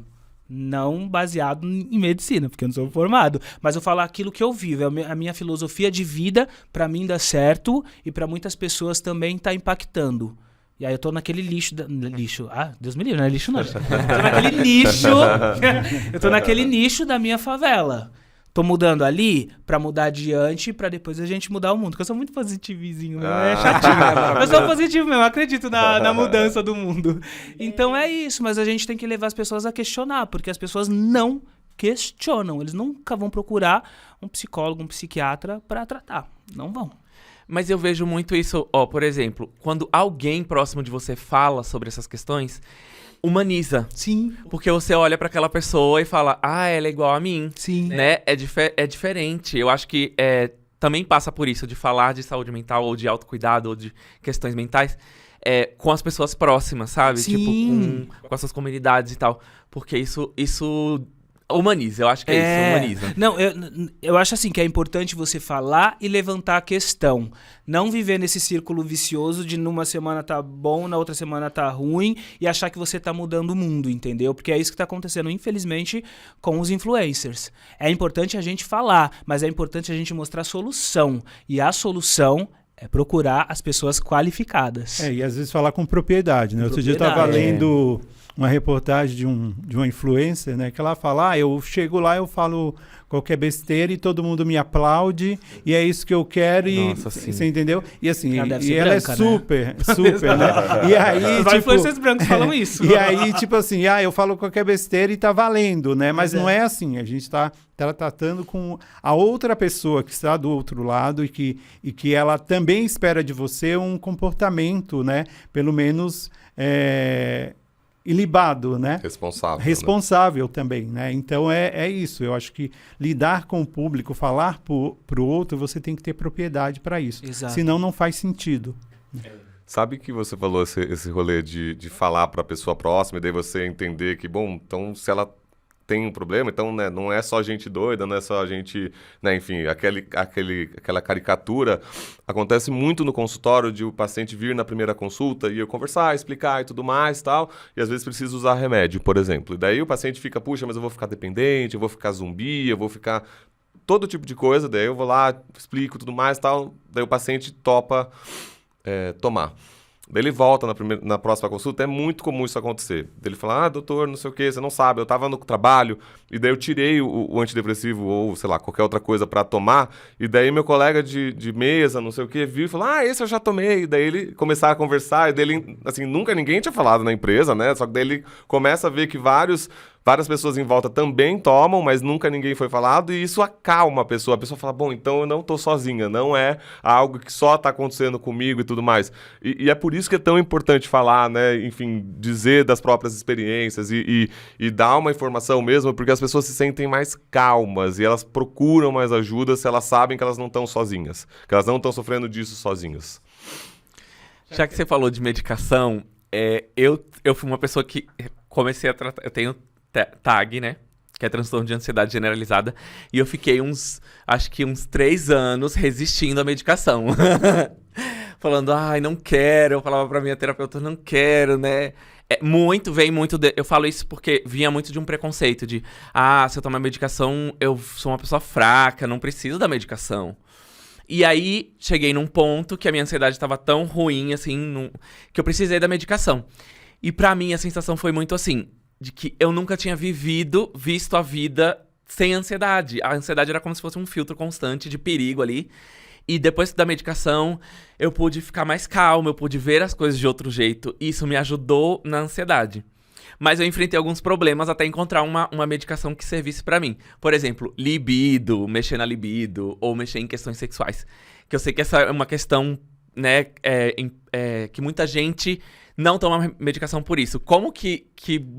Não baseado em medicina, porque eu não sou formado. Mas eu falo aquilo que eu vivo. A minha filosofia de vida, pra mim dá certo, e pra muitas pessoas também tá impactando. E aí eu tô naquele lixo... Deus me livre, não é lixo não. Eu tô naquele nicho... eu tô naquele nicho da minha favela. Tô mudando ali pra mudar adiante, pra depois a gente mudar o mundo. Porque eu sou muito positivizinho, é chatinho. Eu sou positivo mesmo, acredito na mudança do mundo. Então é isso, mas a gente tem que levar as pessoas a questionar, porque as pessoas não questionam. Eles nunca vão procurar um psicólogo, um psiquiatra pra tratar. Não vão. Mas eu vejo muito isso, por exemplo, quando alguém próximo de você fala sobre essas questões, humaniza. Sim. Porque você olha pra aquela pessoa e fala, ela é igual a mim. Sim. Né? É diferente. Eu acho que também passa por isso, de falar de saúde mental, ou de autocuidado, ou de questões mentais, com as pessoas próximas, sabe? Sim. Tipo, com as suas comunidades e tal. Porque isso humaniza, eu acho que isso, humaniza. Não, eu acho assim que é importante você falar e levantar a questão. Não viver nesse círculo vicioso de numa semana tá bom, na outra semana tá ruim, e achar que você tá mudando o mundo, entendeu? Porque é isso que tá acontecendo, infelizmente, com os influencers. É importante a gente falar, mas é importante a gente mostrar a solução. E a solução é procurar as pessoas qualificadas. E às vezes falar com propriedade, né? Outro dia eu estava lendo uma reportagem de uma influencer, né? Que ela fala, eu chego lá, eu falo qualquer besteira e todo mundo me aplaude e é isso que eu quero e Nossa, sim. você entendeu? E assim, Ela deve e ser ela branca, é super, né? E aí, Os tipo, influencers brancos falam isso. e aí, tipo assim, eu falo qualquer besteira e tá valendo, né? Mas não é assim, a gente tá tratando com a outra pessoa que está do outro lado e que ela também espera de você um comportamento, né? Pelo menos ilibado, né? Responsável também, né? Então é isso. Eu acho que lidar com o público, falar pro outro, você tem que ter propriedade para isso. Exato. Senão não faz sentido. Sabe que você falou esse rolê de falar para a pessoa próxima e daí você entender que, bom, então se ela tem um problema, então, né, não é só gente doida, não é só gente, né, enfim, aquela caricatura acontece muito no consultório de o paciente vir na primeira consulta e eu conversar, explicar e tudo mais, tal, e às vezes precisa usar remédio, por exemplo. E daí o paciente fica, puxa, mas eu vou ficar dependente, eu vou ficar zumbi, eu vou ficar todo tipo de coisa, daí eu vou lá, explico tudo mais, tal, daí o paciente topa tomar. Daí ele volta na próxima consulta, é muito comum isso acontecer. Daí ele fala, doutor, não sei o que, você não sabe, eu tava no trabalho, e daí eu tirei o antidepressivo ou, sei lá, qualquer outra coisa para tomar, e daí meu colega de mesa, não sei o que, viu e falou, esse eu já tomei. E daí ele começava a conversar, e daí ele, assim, nunca ninguém tinha falado na empresa, né? Só que daí ele começa a ver que várias pessoas em volta também tomam, mas nunca ninguém foi falado, e isso acalma a pessoa fala, bom, então eu não tô sozinha, não é algo que só tá acontecendo comigo e tudo mais. E é por isso que é tão importante falar, né, enfim, dizer das próprias experiências e dar uma informação mesmo, porque as pessoas se sentem mais calmas e elas procuram mais ajuda se elas sabem que elas não estão sozinhas, que elas não estão sofrendo disso sozinhas. Já que você falou de medicação, eu fui uma pessoa que comecei a tratar, eu tenho TAG, né? Que é transtorno de ansiedade generalizada. E eu fiquei acho que uns 3 anos resistindo à medicação. Falando, não quero. Eu falava pra minha terapeuta, não quero, né? Eu falo isso porque vinha muito de um preconceito de, se eu tomar medicação, eu sou uma pessoa fraca, não preciso da medicação. E aí, cheguei num ponto que a minha ansiedade estava tão ruim, assim, que eu precisei da medicação. E pra mim, a sensação foi muito assim, de que eu nunca tinha visto a vida sem ansiedade. A ansiedade era como se fosse um filtro constante de perigo ali. E depois da medicação, eu pude ficar mais calmo, eu pude ver as coisas de outro jeito. Isso me ajudou na ansiedade. Mas eu enfrentei alguns problemas até encontrar uma medicação que servisse pra mim. Por exemplo, libido, mexer na libido, ou mexer em questões sexuais. Que eu sei que essa é uma questão, né, que muita gente não toma medicação por isso. Como que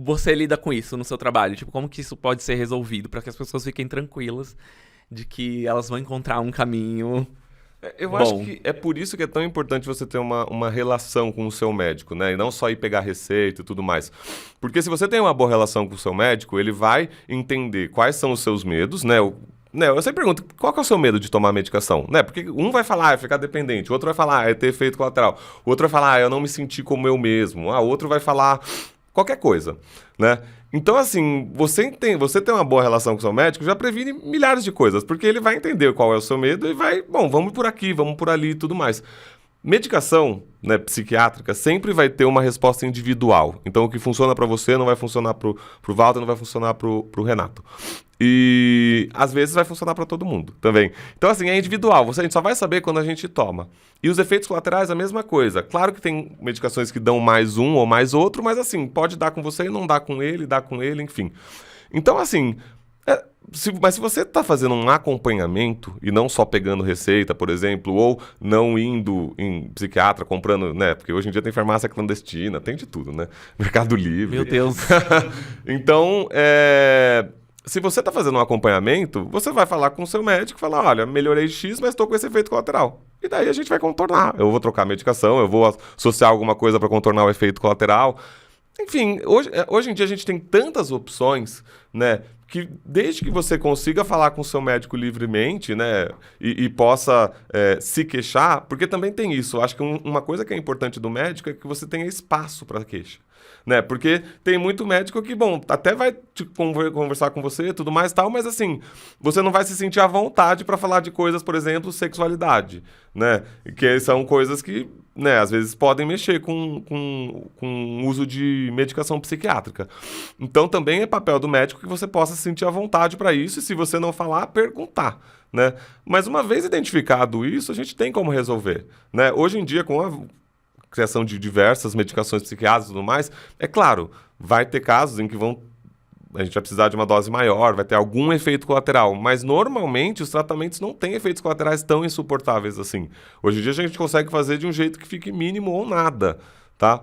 você lida com isso no seu trabalho? Tipo, como que isso pode ser resolvido para que as pessoas fiquem tranquilas de que elas vão encontrar um caminho Eu bom? acho que é por isso que é tão importante você ter uma relação com o seu médico, né? E não só ir pegar receita e tudo mais. Porque se você tem uma boa relação com o seu médico, ele vai entender quais são os seus medos, né? Eu sempre pergunto, qual que é o seu medo de tomar medicação? Né? Porque um vai falar, é ficar dependente. O outro vai falar, é ter efeito colateral. O outro vai falar, eu não me senti como eu mesmo. O outro vai falar qualquer coisa, né? Então, assim, você tem uma boa relação com o seu médico, já previne milhares de coisas. Porque ele vai entender qual é o seu medo e vai, vamos por aqui, vamos por ali e tudo mais. Medicação, né, psiquiátrica sempre vai ter uma resposta individual. Então, o que funciona para você não vai funcionar pro Walter, não vai funcionar pro Renato. E às vezes vai funcionar para todo mundo também. Então, assim, é individual. A gente só vai saber quando a gente toma. E os efeitos colaterais, a mesma coisa. Claro que tem medicações que dão mais um ou mais outro, mas assim, pode dar com você e não dá com ele, enfim. Então, assim, mas se você está fazendo um acompanhamento e não só pegando receita, por exemplo, ou não indo em psiquiatra comprando, né? Porque hoje em dia tem farmácia clandestina, tem de tudo, né? Mercado Livre. Meu Deus. Então, se você está fazendo um acompanhamento, você vai falar com o seu médico e falar, olha, melhorei X, mas estou com esse efeito colateral. E daí a gente vai contornar. Eu vou trocar a medicação, eu vou associar alguma coisa para contornar o efeito colateral. Enfim, hoje em dia a gente tem tantas opções, né? Que desde que você consiga falar com o seu médico livremente, né, e possa se queixar, porque também tem isso, acho que uma coisa que é importante do médico é que você tenha espaço para queixa, né, porque tem muito médico que, até vai conversar com você e tudo mais e tal, mas assim, você não vai se sentir à vontade para falar de coisas, por exemplo, sexualidade, né, que são coisas que né, às vezes podem mexer com o uso de medicação psiquiátrica. Então também é papel do médico que você possa se sentir à vontade para isso e, se você não falar, perguntar, né? Mas uma vez identificado isso, a gente tem como resolver, né? Hoje em dia, com a criação de diversas medicações psiquiátricas e tudo mais, é claro, vai ter casos em que a gente vai precisar de uma dose maior, vai ter algum efeito colateral, mas normalmente os tratamentos não têm efeitos colaterais tão insuportáveis assim. Hoje em dia a gente consegue fazer de um jeito que fique mínimo ou nada, tá?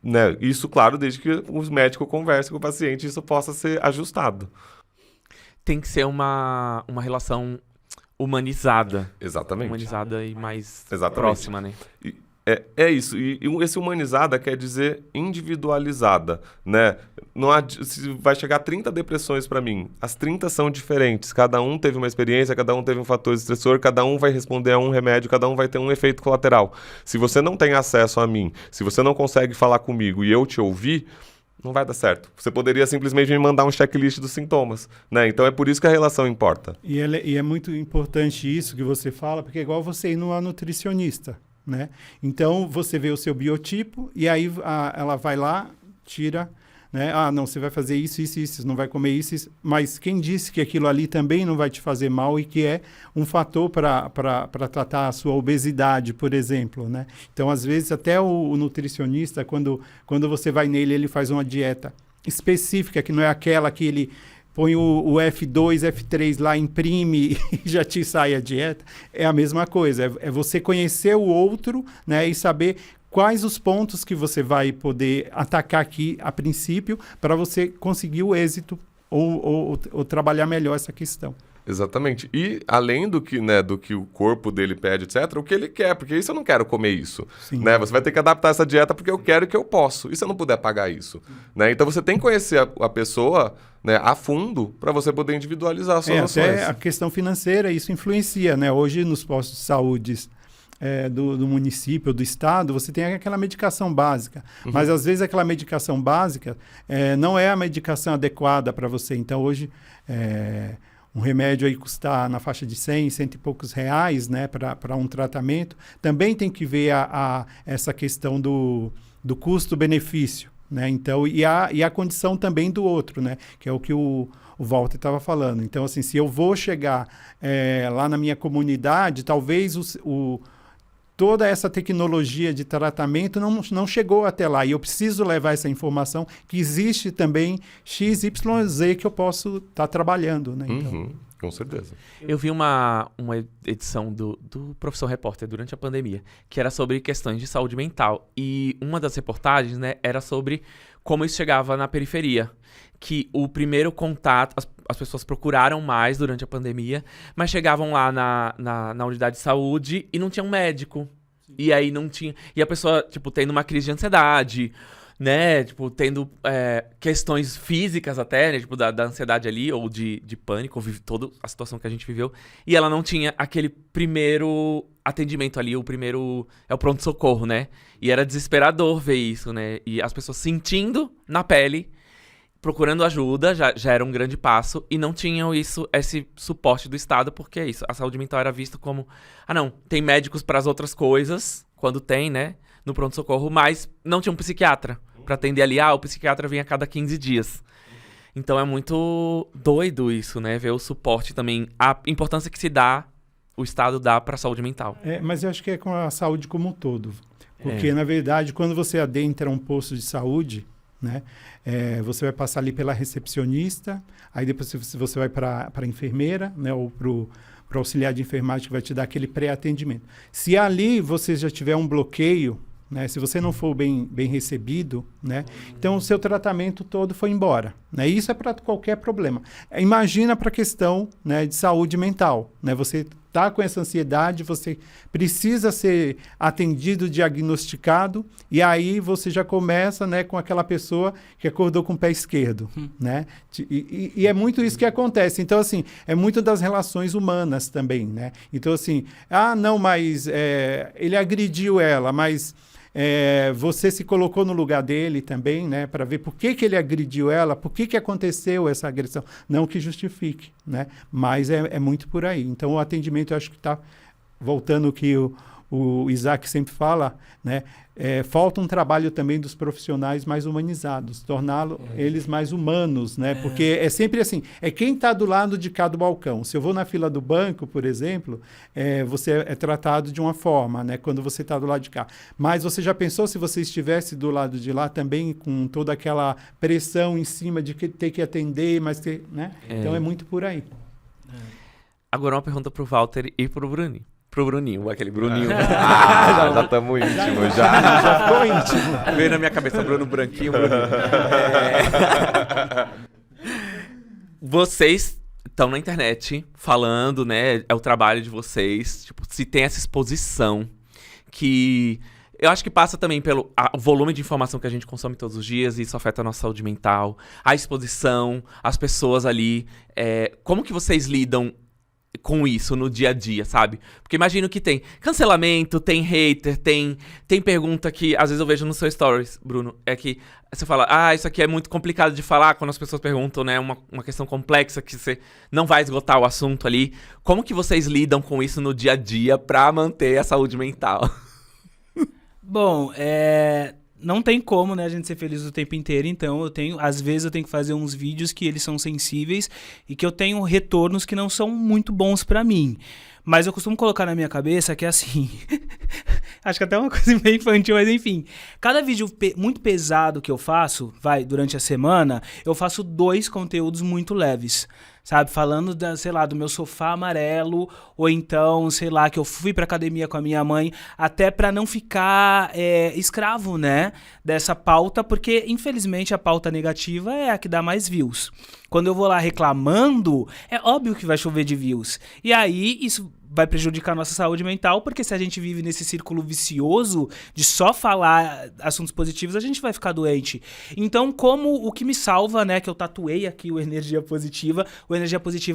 Né? Isso, claro, desde que o médico converse com o paciente e isso possa ser ajustado. Tem que ser uma relação humanizada. Exatamente. Humanizada e mais Exatamente. próxima, né? É isso. E esse humanizada quer dizer individualizada, né? Não há, se vai chegar 30 depressões para mim, as 30 são diferentes. Cada um teve uma experiência, cada um teve um fator estressor, cada um vai responder a um remédio, cada um vai ter um efeito colateral. Se você não tem acesso a mim, se você não consegue falar comigo e eu te ouvir, não vai dar certo. Você poderia simplesmente me mandar um checklist dos sintomas, né? Então é por isso que a relação importa. E é muito importante isso que você fala, porque é igual você ir numa nutricionista, né? Então, você vê o seu biotipo e aí ela vai lá, tira, né? Ah, não, você vai fazer isso, isso, isso, não vai comer isso, isso. Mas quem disse que aquilo ali também não vai te fazer mal e que é um fator para tratar a sua obesidade, por exemplo, né? Então, às vezes, até o nutricionista, quando você vai nele, ele faz uma dieta específica, que não é aquela que ele põe o F2, F3 lá, imprime e já te sai a dieta. É a mesma coisa. É você conhecer o outro, né, e saber quais os pontos que você vai poder atacar aqui a princípio para você conseguir o êxito ou trabalhar melhor essa questão. Exatamente. E além do que, né, do que o corpo dele pede, etc., o que ele quer, porque isso eu não quero comer isso. Né? Você vai ter que adaptar essa dieta porque eu quero e que eu posso. E se eu não puder pagar isso? Né? Então você tem que conhecer a pessoa, né, a fundo para você poder individualizar as suas ações. Até a questão financeira, isso influencia, né? Hoje, nos postos de saúde do município, do estado, você tem aquela medicação básica. Uhum. Mas, às vezes, aquela medicação básica não é a medicação adequada para você. Então, hoje, um remédio aí custar na faixa de 100 e poucos reais, né, para um tratamento. Também tem que ver essa questão do custo-benefício, né? Então, e a condição também do outro, né? Que é o que o Walter estava falando. Então, assim, se eu vou chegar lá na minha comunidade, talvez toda essa tecnologia de tratamento não chegou até lá. E eu preciso levar essa informação que existe também XYZ que eu posso estar trabalhando, né? Então, uhum, com certeza. Eu vi uma edição do Profissão Repórter durante a pandemia, que era sobre questões de saúde mental. E uma das reportagens, né, era sobre como isso chegava na periferia. Que o primeiro contato, as pessoas procuraram mais durante a pandemia, mas chegavam lá na unidade de saúde e não tinha um médico. E aí não tinha... E a pessoa, tipo, tendo uma crise de ansiedade, né? Tipo, tendo questões físicas até, né? Tipo, da ansiedade ali, ou de pânico, ou toda a situação que a gente viveu. E ela não tinha aquele primeiro atendimento ali, o pronto-socorro, né? E era desesperador ver isso, né? E as pessoas sentindo na pele, procurando ajuda, já era um grande passo, e não tinham esse suporte do Estado, porque é isso, a saúde mental era vista como, não, tem médicos para as outras coisas, quando tem, né, no pronto-socorro, mas não tinha um psiquiatra para atender ali, o psiquiatra vem a cada 15 dias. Então é muito doido isso, né, ver o suporte também, a importância que o Estado dá para a saúde mental. Mas eu acho que é com a saúde como um todo, porque, na verdade, quando você adentra um posto de saúde, né? Você vai passar ali pela recepcionista, aí depois você vai para a enfermeira, né? Ou para o auxiliar de enfermagem que vai te dar aquele pré-atendimento. Se ali você já tiver um bloqueio, né? Se você não for bem recebido, né? Então o seu tratamento todo foi embora, né? Isso é para qualquer problema. Imagina para a questão, né, de saúde mental, né? Você está com essa ansiedade, você precisa ser atendido, diagnosticado, e aí você já começa, né, com aquela pessoa que acordou com o pé esquerdo, né? E é muito isso que acontece. Então, assim, é muito das relações humanas também, né? Então, assim, não, mas ele agrediu ela, mas você se colocou no lugar dele também, né, para ver por que ele agrediu ela, por que aconteceu essa agressão. Não que justifique, né, mas é muito por aí. Então, o atendimento, eu acho que está voltando o que o o Isaac sempre fala, né? Falta um trabalho também dos profissionais mais humanizados, torná-los eles mais humanos, né? Porque é sempre assim, é quem está do lado de cá do balcão. Se eu vou na fila do banco, por exemplo, você é tratado de uma forma, né? Quando você está do lado de cá. Mas você já pensou se você estivesse do lado de lá também com toda aquela pressão em cima de ter que atender, mas né? Então é muito por aí. Agora uma pergunta pro Walter e pro Bruninho. Pro Bruninho, aquele Bruninho. Já estamos íntimos, já. Já ficou íntimo. Veio na minha cabeça Bruno Branquinho, Bruninho. Vocês estão na internet falando, né? É o trabalho de vocês. Tipo, se tem essa exposição que... Eu acho que passa também pelo o volume de informação que a gente consome todos os dias e isso afeta a nossa saúde mental. A exposição, as pessoas ali. Como que vocês lidam com isso no dia a dia, sabe? Porque imagino que tem cancelamento, tem hater, tem pergunta que às vezes eu vejo no seu stories, Bruno, é que você fala, isso aqui é muito complicado de falar quando as pessoas perguntam, né? Uma questão complexa que você não vai esgotar o assunto ali. Como que vocês lidam com isso no dia a dia pra manter a saúde mental? Bom, não tem como, né, a gente ser feliz o tempo inteiro, então às vezes eu tenho que fazer uns vídeos que eles são sensíveis e que eu tenho retornos que não são muito bons pra mim. Mas eu costumo colocar na minha cabeça que é assim, acho que até uma coisa meio infantil, mas enfim, cada vídeo muito pesado que eu faço, durante a semana, eu faço 2 conteúdos muito leves. Sabe, falando, do meu sofá amarelo, ou então, que eu fui pra academia com a minha mãe, até pra não ficar escravo, né, dessa pauta, porque, infelizmente, a pauta negativa é a que dá mais views. Quando eu vou lá reclamando, é óbvio que vai chover de views. E aí, isso vai prejudicar a nossa saúde mental, porque se a gente vive nesse círculo vicioso de só falar assuntos positivos, a gente vai ficar doente. Então, como o que me salva, né, que eu tatuei aqui o Energia Positiva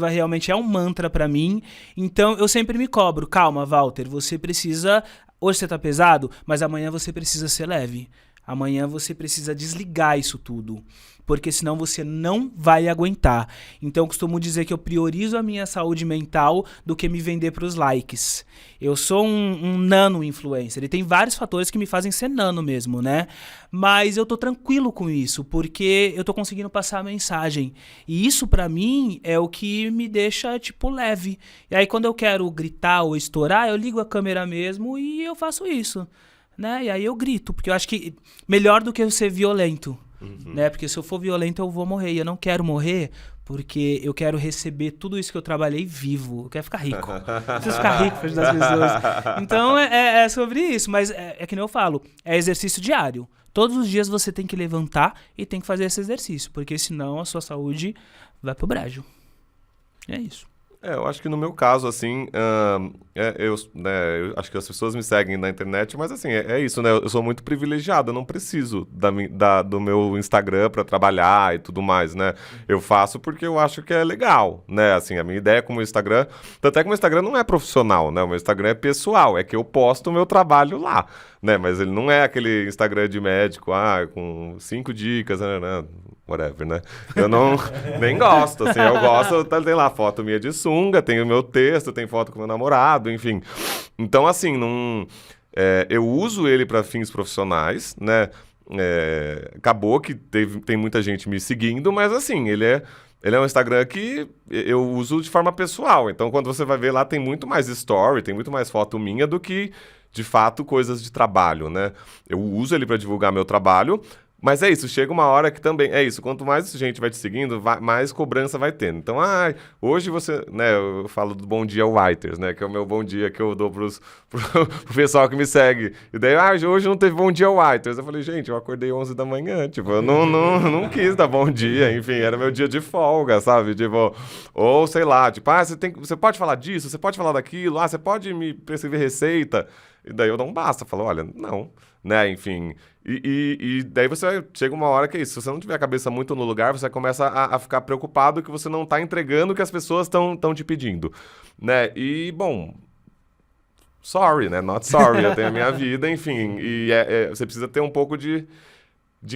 realmente é um mantra pra mim, então eu sempre me cobro, calma, Walter, você precisa, hoje você tá pesado, mas amanhã você precisa ser leve. Amanhã você precisa desligar isso tudo, porque senão você não vai aguentar. Então eu costumo dizer que eu priorizo a minha saúde mental do que me vender para os likes. Eu sou um nano-influencer, e tem vários fatores que me fazem ser nano mesmo, né? Mas eu tô tranquilo com isso, porque eu tô conseguindo passar a mensagem. E isso pra mim é o que me deixa, leve. E aí quando eu quero gritar ou estourar, eu ligo a câmera mesmo e eu faço isso. Né? E aí eu grito, porque eu acho que melhor do que eu ser violento, né? Porque se eu for violento eu vou morrer, e eu não quero morrer porque eu quero receber tudo isso que eu trabalhei vivo, eu quero ficar rico, eu preciso ficar rico para ajudar as pessoas. Então é sobre isso, mas é que nem eu falo, é exercício diário. Todos os dias você tem que levantar e tem que fazer esse exercício, porque senão a sua saúde vai pro brejo. É isso. Eu acho que no meu caso, assim, eu acho que as pessoas me seguem na internet, mas assim, é isso, né? Eu sou muito privilegiado, eu não preciso do meu Instagram para trabalhar e tudo mais, né? Eu faço porque eu acho que é legal, né? Assim, a minha ideia com o meu Instagram, tanto é que o meu Instagram não é profissional, né? O meu Instagram é pessoal, é que eu posto o meu trabalho lá, né? Mas ele não é aquele Instagram de médico, com 5 dicas, né? Whatever, né? Eu nem gosto, assim, eu gosto, tem lá foto minha de sunga, tem o meu texto, tem foto com meu namorado, enfim. Então, assim, eu uso ele para fins profissionais, né? Acabou que tem muita gente me seguindo, mas assim, ele é um Instagram que eu uso de forma pessoal. Então, quando você vai ver lá, tem muito mais story, tem muito mais foto minha do que, de fato, coisas de trabalho, né? Eu uso ele para divulgar meu trabalho. Mas é isso, chega uma hora que também... É isso, quanto mais gente vai te seguindo, mais cobrança vai tendo. Então, hoje você... Né, eu falo do Bom Dia Whiters, né? Que é o meu bom dia que eu dou pro pessoal que me segue. E daí, hoje não teve Bom Dia Whiters. Eu falei, gente, eu acordei 11 da manhã. Tipo, eu não quis dar bom dia. Enfim, era meu dia de folga, sabe? Tipo, ou sei lá, tipo, você pode falar disso, você pode falar daquilo, você pode me prescrever receita. E daí eu não basta. Falo, olha, não... Né, enfim, e daí você chega uma hora que é isso, se você não tiver a cabeça muito no lugar, você começa a ficar preocupado que você não está entregando o que as pessoas estão te pedindo, né, e bom, sorry, né, not sorry, eu tenho a minha vida, enfim, e você precisa ter um pouco de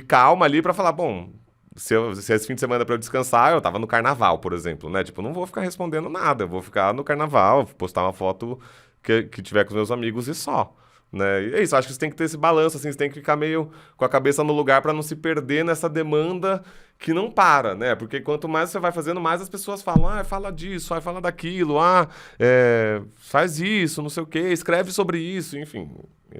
calma ali para falar, bom, se esse fim de semana é para eu descansar, eu tava no carnaval, por exemplo, né, tipo, não vou ficar respondendo nada, eu vou ficar no carnaval, postar uma foto que tiver com os meus amigos e só. Né? E é isso, acho que você tem que ter esse balanço, assim, você tem que ficar meio com a cabeça no lugar para não se perder nessa demanda que não para, né? Porque quanto mais você vai fazendo, mais as pessoas falam, fala disso, fala daquilo, faz isso, não sei o quê, escreve sobre isso, enfim.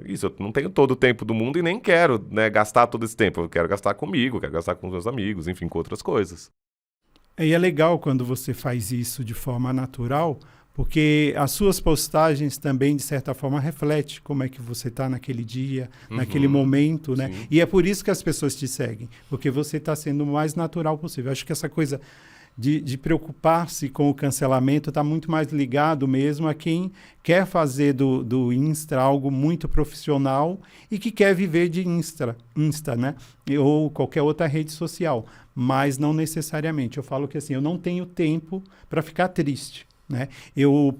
Isso, eu não tenho todo o tempo do mundo e nem quero, né, gastar todo esse tempo. Eu quero gastar comigo, quero gastar com os meus amigos, enfim, com outras coisas. E é legal quando você faz isso de forma natural, porque as suas postagens também, de certa forma, refletem como é que você está naquele dia, naquele momento, né? Sim. E é por isso que as pessoas te seguem, porque você está sendo o mais natural possível. Acho que essa coisa de preocupar-se com o cancelamento está muito mais ligado mesmo a quem quer fazer do Insta algo muito profissional e que quer viver de Insta, né? Ou qualquer outra rede social, mas não necessariamente. Eu falo que assim, eu não tenho tempo para ficar triste. Né? Eu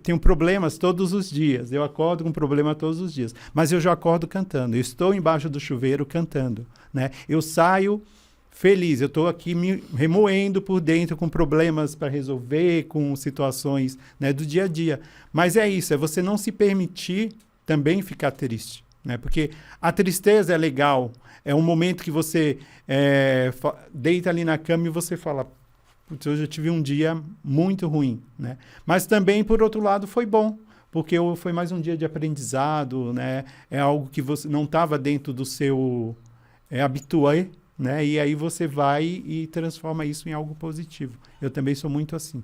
tenho problemas todos os dias, eu acordo com problema todos os dias, mas eu já acordo cantando, eu estou embaixo do chuveiro cantando, né? Eu saio feliz, eu estou aqui me remoendo por dentro com problemas para resolver, com situações, né, do dia a dia, mas é isso, é você não se permitir também ficar triste, né? Porque a tristeza é legal, é um momento que você deita ali na cama e você fala, putz, hoje eu tive um dia muito ruim, né? Mas também, por outro lado, foi bom, porque foi mais um dia de aprendizado, né? É algo que você não estava dentro do seu habitué, né? E aí você vai e transforma isso em algo positivo. Eu também sou muito assim.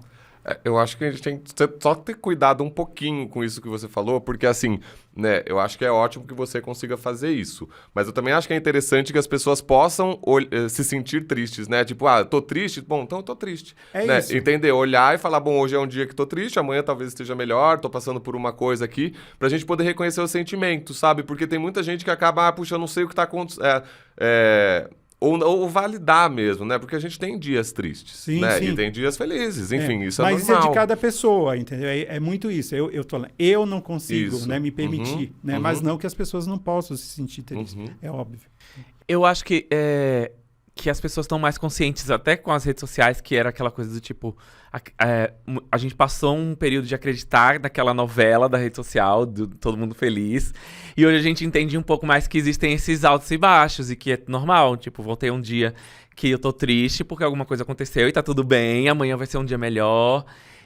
Eu acho que a gente tem que só ter cuidado um pouquinho com isso que você falou, porque assim, né, eu acho que é ótimo que você consiga fazer isso, mas eu também acho que é interessante que as pessoas possam se sentir tristes, né? Tipo, tô triste? Bom, então eu tô triste. É né? isso. Entender, olhar e falar, bom, hoje é um dia que tô triste, amanhã talvez esteja melhor, tô passando por uma coisa aqui, pra gente poder reconhecer os sentimentos, sabe? Porque tem muita gente que acaba, puxa, eu não sei o que tá acontecendo. Ou validar mesmo, né? Porque a gente tem dias tristes, Sim, né? sim. E tem dias felizes, enfim, isso é mas normal. isso é de cada pessoa, entendeu? É muito isso. Eu não consigo, Isso. né, me permitir, né? Uhum. Mas não que as pessoas não possam se sentir tristes. Uhum. É óbvio. Eu acho que as pessoas estão mais conscientes, até com as redes sociais, que era aquela coisa do tipo... A gente passou um período de acreditar naquela novela da rede social, do Todo Mundo Feliz, e hoje a gente entende um pouco mais que existem esses altos e baixos, e que é normal. Tipo, vou ter um dia que eu tô triste porque alguma coisa aconteceu e tá tudo bem, amanhã vai ser um dia melhor,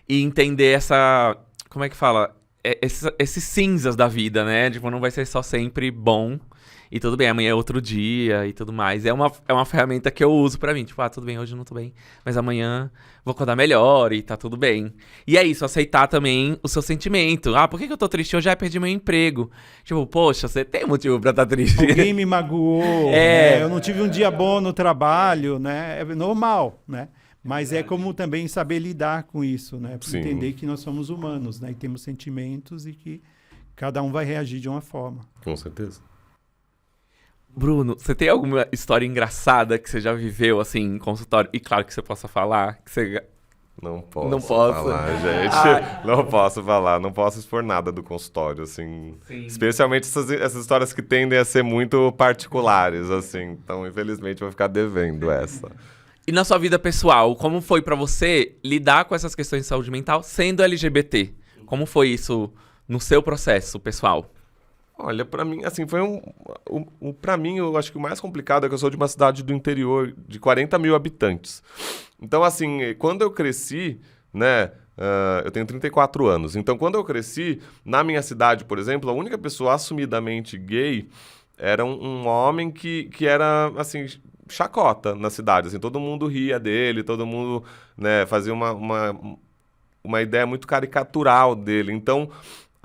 e entender essa... Como é que fala? Esses cinzas da vida, né? Tipo, não vai ser só sempre bom. E tudo bem, amanhã é outro dia e tudo mais. É uma ferramenta que eu uso pra mim. Tipo, tudo bem, hoje eu não tô bem, mas amanhã vou acordar melhor e tá tudo bem. E é isso, aceitar também o seu sentimento. Por que eu tô triste? Eu já perdi meu emprego. Tipo, poxa, você tem motivo pra estar triste. Alguém me magoou, né? Eu não tive um dia bom no trabalho, né? É normal, né? Mas é como também saber lidar com isso, né? Pra Sim. entender que nós somos humanos, né? E temos sentimentos e que cada um vai reagir de uma forma. Com certeza. Bruno, você tem alguma história engraçada que você já viveu, assim, em consultório? E claro que você possa falar, que você... Não posso, Não posso. falar, gente. Não posso falar, não posso expor nada do consultório, assim. Sim. Especialmente essas histórias que tendem a ser muito particulares, assim. Então, infelizmente, eu vou ficar devendo essa. E na sua vida pessoal, como foi pra você lidar com essas questões de saúde mental sendo LGBT? Como foi isso no seu processo pessoal? Olha, pra mim, assim, foi pra mim, eu acho que o mais complicado é que eu sou de uma cidade do interior de 40 mil habitantes. Então, assim, quando eu cresci, né, eu tenho 34 anos. Então, quando eu cresci, na minha cidade, por exemplo, a única pessoa assumidamente gay era um homem que era, assim, chacota na cidade. Assim, todo mundo ria dele, todo mundo, né, fazia uma ideia muito caricatural dele. Então...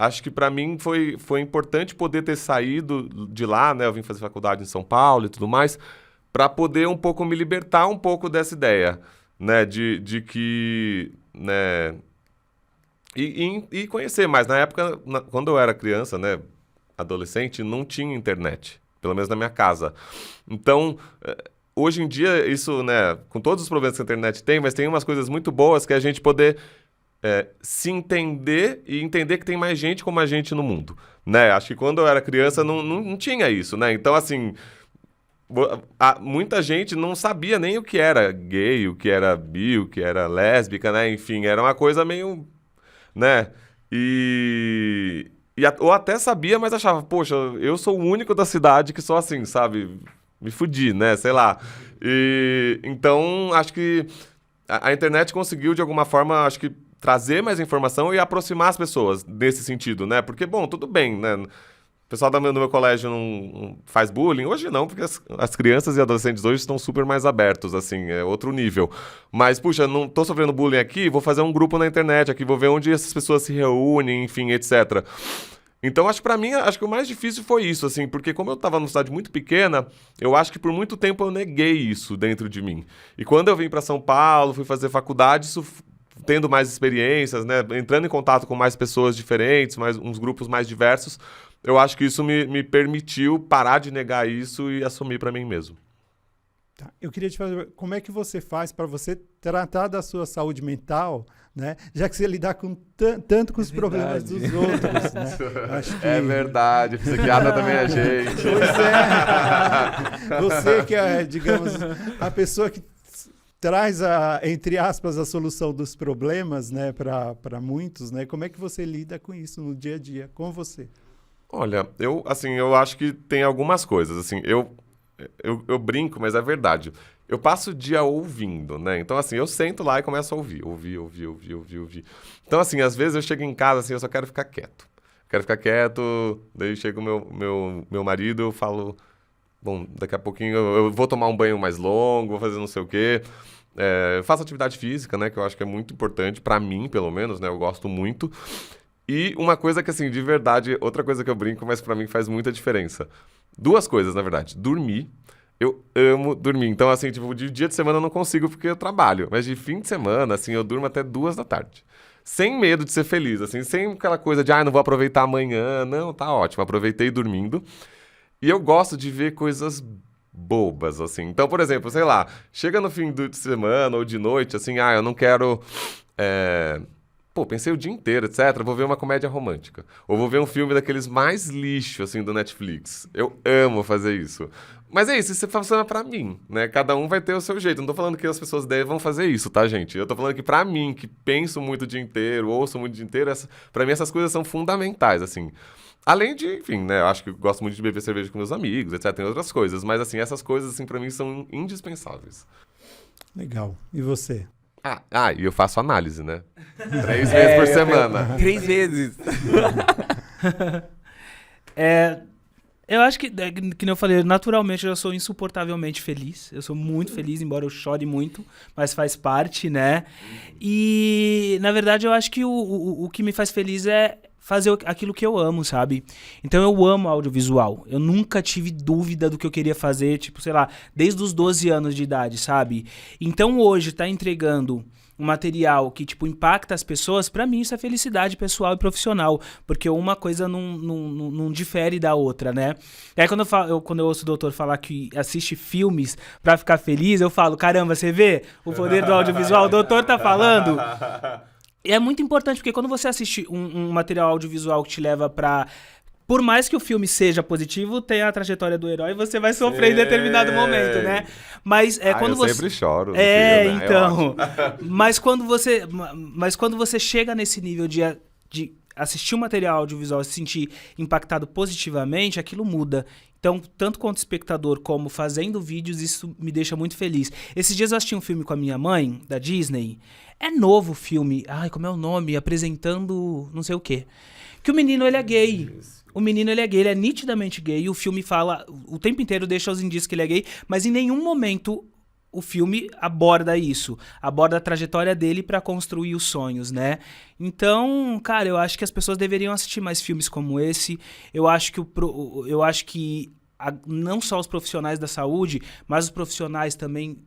Acho que para mim foi importante poder ter saído de lá, né? Eu vim fazer faculdade em São Paulo e tudo mais, para poder um pouco me libertar um pouco dessa ideia, né? De que, né? E conhecer mais. Na época, quando eu era criança, né? Adolescente, não tinha internet, pelo menos na minha casa. Então, hoje em dia, isso, né? Com todos os problemas que a internet tem, mas tem umas coisas muito boas que é a gente poder... se entender e entender que tem mais gente como a gente no mundo, né? Acho que quando eu era criança não tinha isso, né? Então, assim, muita gente não sabia nem o que era gay, o que era bi, o que era lésbica, né? Enfim, era uma coisa meio, né? Ou até sabia, mas achava, poxa, eu sou o único da cidade que sou assim, sabe? Me fudi, né? Sei lá. Então, acho que a internet conseguiu, de alguma forma, acho que trazer mais informação e aproximar as pessoas nesse sentido, né? Porque, bom, tudo bem, né? O pessoal do meu colégio não faz bullying. Hoje não, porque as crianças e adolescentes hoje estão super mais abertos, assim, é outro nível. Mas, puxa, não tô sofrendo bullying aqui, vou fazer um grupo na internet aqui, vou ver onde essas pessoas se reúnem, enfim, etc. Então, acho que pra mim, acho que o mais difícil foi isso, assim, porque como eu tava numa cidade muito pequena, eu acho que por muito tempo eu neguei isso dentro de mim. E quando eu vim pra São Paulo, fui fazer faculdade, isso tendo mais experiências, né, entrando em contato com mais pessoas diferentes, uns grupos mais diversos, eu acho que isso me permitiu parar de negar isso e assumir pra mim mesmo. Tá. Eu queria te fazer, como é que você faz para você tratar da sua saúde mental, né? Já que você lidar com tanto com os problemas dos outros, né? Acho que... É verdade, psiquiatra também é gente. Pois é. Você que é, digamos, a pessoa que traz, entre aspas, a solução dos problemas, né, para muitos, né? Como é que você lida com isso no dia a dia, com você? Olha, eu acho que tem algumas coisas, assim, eu brinco, mas é verdade. Eu passo o dia ouvindo, né? Então, assim, eu sento lá e começo a ouvir. Então, assim, às vezes eu chego em casa, assim, eu só quero ficar quieto. Quero ficar quieto, daí chega o meu marido, eu falo, bom, daqui a pouquinho eu vou tomar um banho mais longo, vou fazer não sei o quê. Eu faço atividade física, né? Que eu acho que é muito importante, pra mim, pelo menos, né? Eu gosto muito. E uma coisa que, assim, de verdade, outra coisa que eu brinco, mas pra mim faz muita diferença. Duas coisas, na verdade. Dormir. Eu amo dormir. Então, assim, tipo, de dia de semana eu não consigo porque eu trabalho. Mas de fim de semana, assim, eu durmo até 2 da tarde. Sem medo de ser feliz, assim, sem aquela coisa de, não vou aproveitar amanhã. Não, tá ótimo. Aproveitei dormindo. E eu gosto de ver coisas bobas, assim. Então, por exemplo, sei lá, chega no fim de semana ou de noite, assim, eu não quero... Pô, pensei o dia inteiro, etc. Vou ver uma comédia romântica. Ou vou ver um filme daqueles mais lixo, assim, do Netflix. Eu amo fazer isso. Mas é isso funciona pra mim, né? Cada um vai ter o seu jeito. Não tô falando que as pessoas devam fazer isso, tá, gente? Eu tô falando que pra mim, que penso muito o dia inteiro, ouço muito o dia inteiro, pra mim essas coisas são fundamentais, assim. Além de, enfim, né? Eu acho que eu gosto muito de beber cerveja com meus amigos, etc. Tem outras coisas. Mas, assim, essas coisas, assim, pra mim são indispensáveis. Legal. E você? E eu faço análise, né? 3 vezes por semana. 3 vezes. Eu acho que nem eu falei, naturalmente eu sou insuportavelmente feliz. Eu sou muito feliz, embora eu chore muito, mas faz parte, né? E, na verdade, eu acho que o que me faz feliz é fazer aquilo que eu amo, sabe? Então eu amo audiovisual. Eu nunca tive dúvida do que eu queria fazer, tipo, sei lá, desde os 12 anos de idade, sabe? Então hoje tá entregando um material que, tipo, impacta as pessoas, pra mim isso é felicidade pessoal e profissional, porque uma coisa não difere da outra, né? E aí quando eu ouço o doutor falar que assiste filmes pra ficar feliz, eu falo, caramba, você vê o poder do audiovisual? O doutor tá falando... É muito importante, porque quando você assiste um material audiovisual que te leva pra... Por mais que o filme seja positivo, tem a trajetória do herói e você vai sofrer em determinado momento, né? Mas quando você... Eu sempre choro. Então... Mas quando você chega nesse nível de assistir um material audiovisual e se sentir impactado positivamente, aquilo muda. Então, tanto quanto espectador como fazendo vídeos, isso me deixa muito feliz. Esses dias eu assisti um filme com a minha mãe, da Disney. É novo o filme. Como é o nome? Apresentando não sei o quê. Que o menino, ele é gay. O menino, ele é gay, ele é nitidamente gay. E o filme fala, o tempo inteiro deixa os indícios que ele é gay, mas em nenhum momento o filme aborda isso. Aborda a trajetória dele pra construir os sonhos, né? Então, cara, eu acho que as pessoas deveriam assistir mais filmes como esse. Eu acho que não só os profissionais da saúde, mas os profissionais também,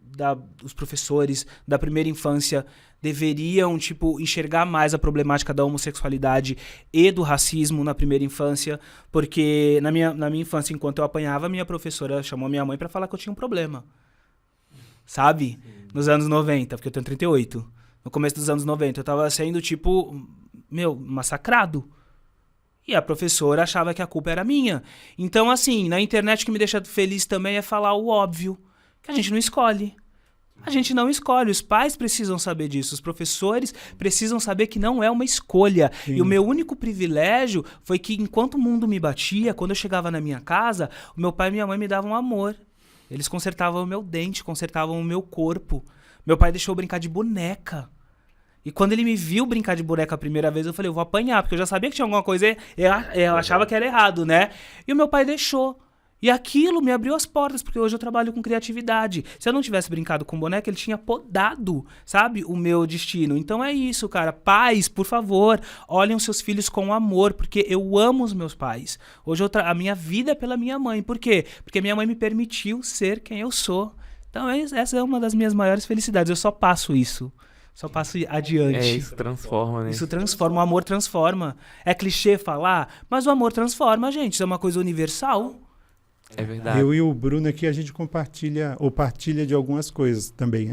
os professores da primeira infância deveriam, tipo, enxergar mais a problemática da homossexualidade e do racismo na primeira infância, porque na minha infância, enquanto eu apanhava, minha professora chamou minha mãe pra falar que eu tinha um problema. Sabe? Nos anos 90, porque eu tenho 38. No começo dos anos 90, eu tava sendo, tipo, massacrado. E a professora achava que a culpa era minha. Então, assim, na internet o que me deixa feliz também é falar o óbvio, que a gente não escolhe. A gente não escolhe, os pais precisam saber disso, os professores precisam saber que não é uma escolha. Sim. E o meu único privilégio foi que enquanto o mundo me batia, quando eu chegava na minha casa, o meu pai e minha mãe me davam amor. Eles consertavam o meu dente, consertavam o meu corpo. Meu pai deixou eu brincar de boneca. E quando ele me viu brincar de boneca a primeira vez, eu falei, eu vou apanhar, porque eu já sabia que tinha alguma coisa, eu achava que era errado, né? E o meu pai deixou. E aquilo me abriu as portas, porque hoje eu trabalho com criatividade. Se eu não tivesse brincado com boneca, ele tinha podado, sabe, o meu destino. Então é isso, cara. Pais, por favor, olhem os seus filhos com amor, porque eu amo os meus pais. Hoje a minha vida é pela minha mãe. Por quê? Porque minha mãe me permitiu ser quem eu sou. Então essa é uma das minhas maiores felicidades. Eu só passo isso. Só passo adiante. Isso transforma, né? Isso transforma, o amor transforma. É clichê falar, mas o amor transforma, gente. Isso é uma coisa universal. É verdade. Eu e o Bruno aqui, a gente compartilha ou partilha de algumas coisas também.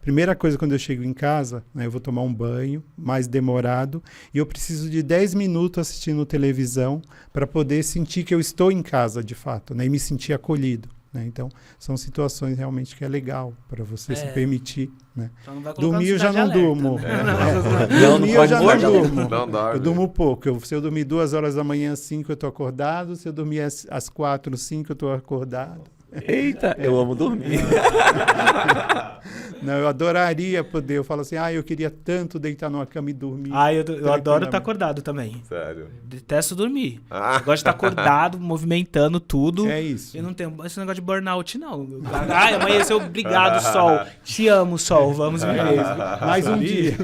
Primeira coisa, quando eu chego em casa, né, eu vou tomar um banho mais demorado e eu preciso de 10 minutos assistindo televisão para poder sentir que eu estou em casa, de fato, né, e me sentir acolhido. Né? Então, são situações realmente que é legal para você se permitir. Né? Então não vai colocar Dormir eu já não Cidade durmo. Alerta, né? Dormir eu já não durmo. Não dorme. Eu durmo pouco. Se eu dormir 2 horas da manhã, 5, eu estou acordado. Se eu dormir às 4, 5, eu estou acordado. Eita, eu amo dormir. Não, eu adoraria poder. Eu falo assim, eu queria tanto deitar numa cama e dormir. Eu adoro estar acordado também. Sério. Detesto dormir. Eu gosto de estar acordado, movimentando tudo. É isso. Eu não tenho esse negócio de burnout, não. Amanheceu, obrigado, sol. Te amo, sol. Vamos viver. Mais um dia.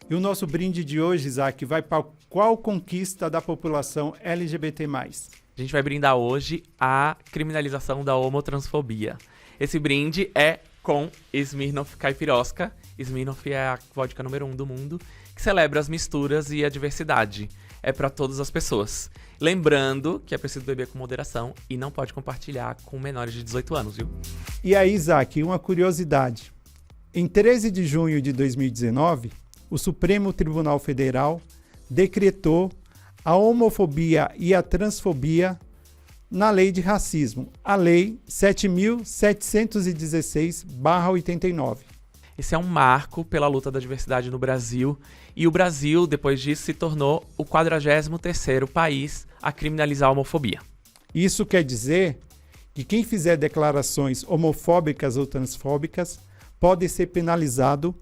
E o nosso brinde de hoje, Isaac, vai para qual conquista da população LGBT+. A gente vai brindar hoje a criminalização da homotransfobia. Esse brinde é com Smirnoff Caipirosca. Smirnoff é a vodka número 1 do mundo, que celebra as misturas e a diversidade. É para todas as pessoas. Lembrando que é preciso beber com moderação e não pode compartilhar com menores de 18 anos, viu? E aí, Isaac, uma curiosidade. Em 13 de junho de 2019, o Supremo Tribunal Federal decretou a homofobia e a transfobia na Lei de Racismo, a Lei 7.716/89. Esse é um marco pela luta da diversidade no Brasil, e o Brasil, depois disso, se tornou o 43º país a criminalizar a homofobia. Isso quer dizer que quem fizer declarações homofóbicas ou transfóbicas pode ser penalizado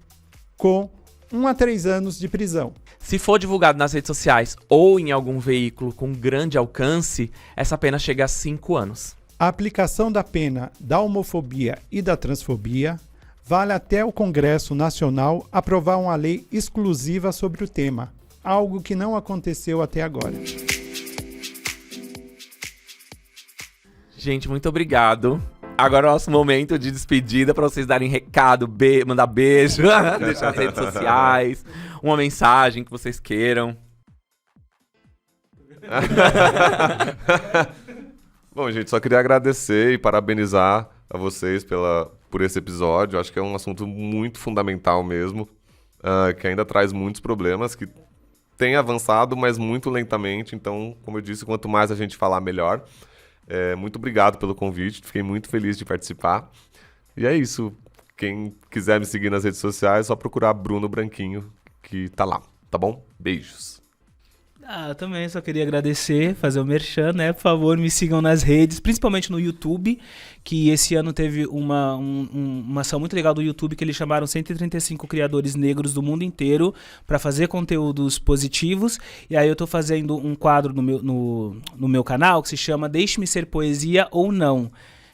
com 1 a 3 anos de prisão. Se for divulgado nas redes sociais ou em algum veículo com grande alcance, essa pena chega a 5 anos. A aplicação da pena da homofobia e da transfobia vale até o Congresso Nacional aprovar uma lei exclusiva sobre o tema, algo que não aconteceu até agora. Gente, muito obrigado. Agora é o nosso momento de despedida para vocês darem recado, mandar beijo, deixar nas redes sociais, uma mensagem que vocês queiram. Bom, gente, só queria agradecer e parabenizar a vocês por esse episódio. Acho que é um assunto muito fundamental mesmo, que ainda traz muitos problemas, que tem avançado, mas muito lentamente. Então, como eu disse, quanto mais a gente falar, melhor. Muito obrigado pelo convite, fiquei muito feliz de participar. E é isso. Quem quiser me seguir nas redes sociais, é só procurar Bruno Branquinho, que tá lá, tá bom? Beijos. Eu também só queria agradecer, fazer o merchan, né? Por favor, me sigam nas redes, principalmente no YouTube, que esse ano teve uma ação muito legal do YouTube, que eles chamaram 135 criadores negros do mundo inteiro para fazer conteúdos positivos. E aí eu tô fazendo um quadro no meu canal que se chama Deixe-me Ser Poesia ou Não,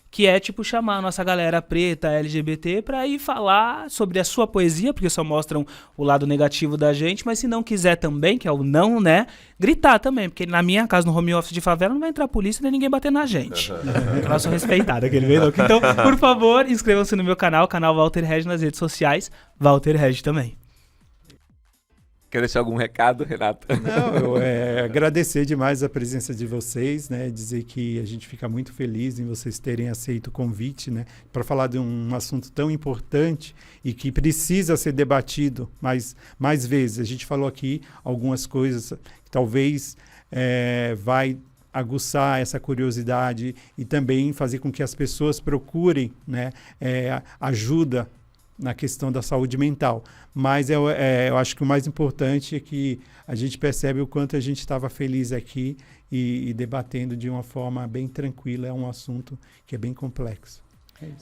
que é tipo chamar a nossa galera preta, LGBT, para ir falar sobre a sua poesia, porque só mostram o lado negativo da gente, mas se não quiser também, que é o não, né, gritar também, porque na minha casa, no home office de favela, não vai entrar a polícia nem ninguém bater na gente. Eu sou respeitado, aquele meio louco. Então, por favor, inscrevam-se no meu canal Walter Regi nas redes sociais, Walter Regi também. Quer deixar algum recado, Renato? Não, agradecer demais a presença de vocês, né? Dizer que a gente fica muito feliz em vocês terem aceito o convite, né? Para falar de um assunto tão importante e que precisa ser debatido mais vezes. A gente falou aqui algumas coisas que talvez vai aguçar essa curiosidade e também fazer com que as pessoas procurem, né, ajuda na questão da saúde mental. Mas eu acho que o mais importante é que a gente percebe o quanto a gente estava feliz aqui e debatendo de uma forma bem tranquila. É um assunto que é bem complexo.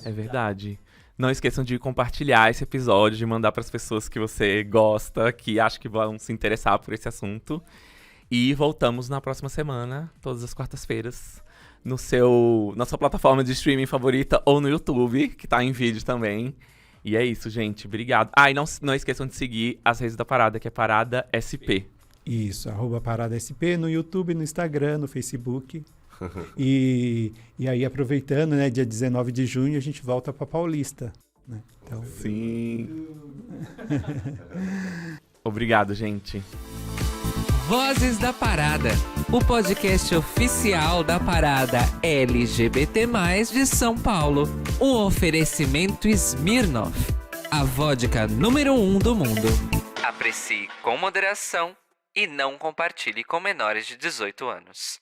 É verdade. Não esqueçam de compartilhar esse episódio, de mandar para as pessoas que você gosta, que acha que vão se interessar por esse assunto. E voltamos na próxima semana, todas as quartas-feiras, na sua plataforma de streaming favorita ou no YouTube, que tá em vídeo também. E é isso, gente. Obrigado. E não esqueçam de seguir as redes da Parada, que é Parada SP. Isso, @Parada SP no YouTube, no Instagram, no Facebook. E aí, aproveitando, né, dia 19 de junho, a gente volta para Paulista. Né? Então... Sim. Obrigado, gente. Vozes da Parada, o podcast oficial da Parada LGBT+, de São Paulo. Um oferecimento Smirnoff, a vodka número 1 do mundo. Aprecie com moderação e não compartilhe com menores de 18 anos.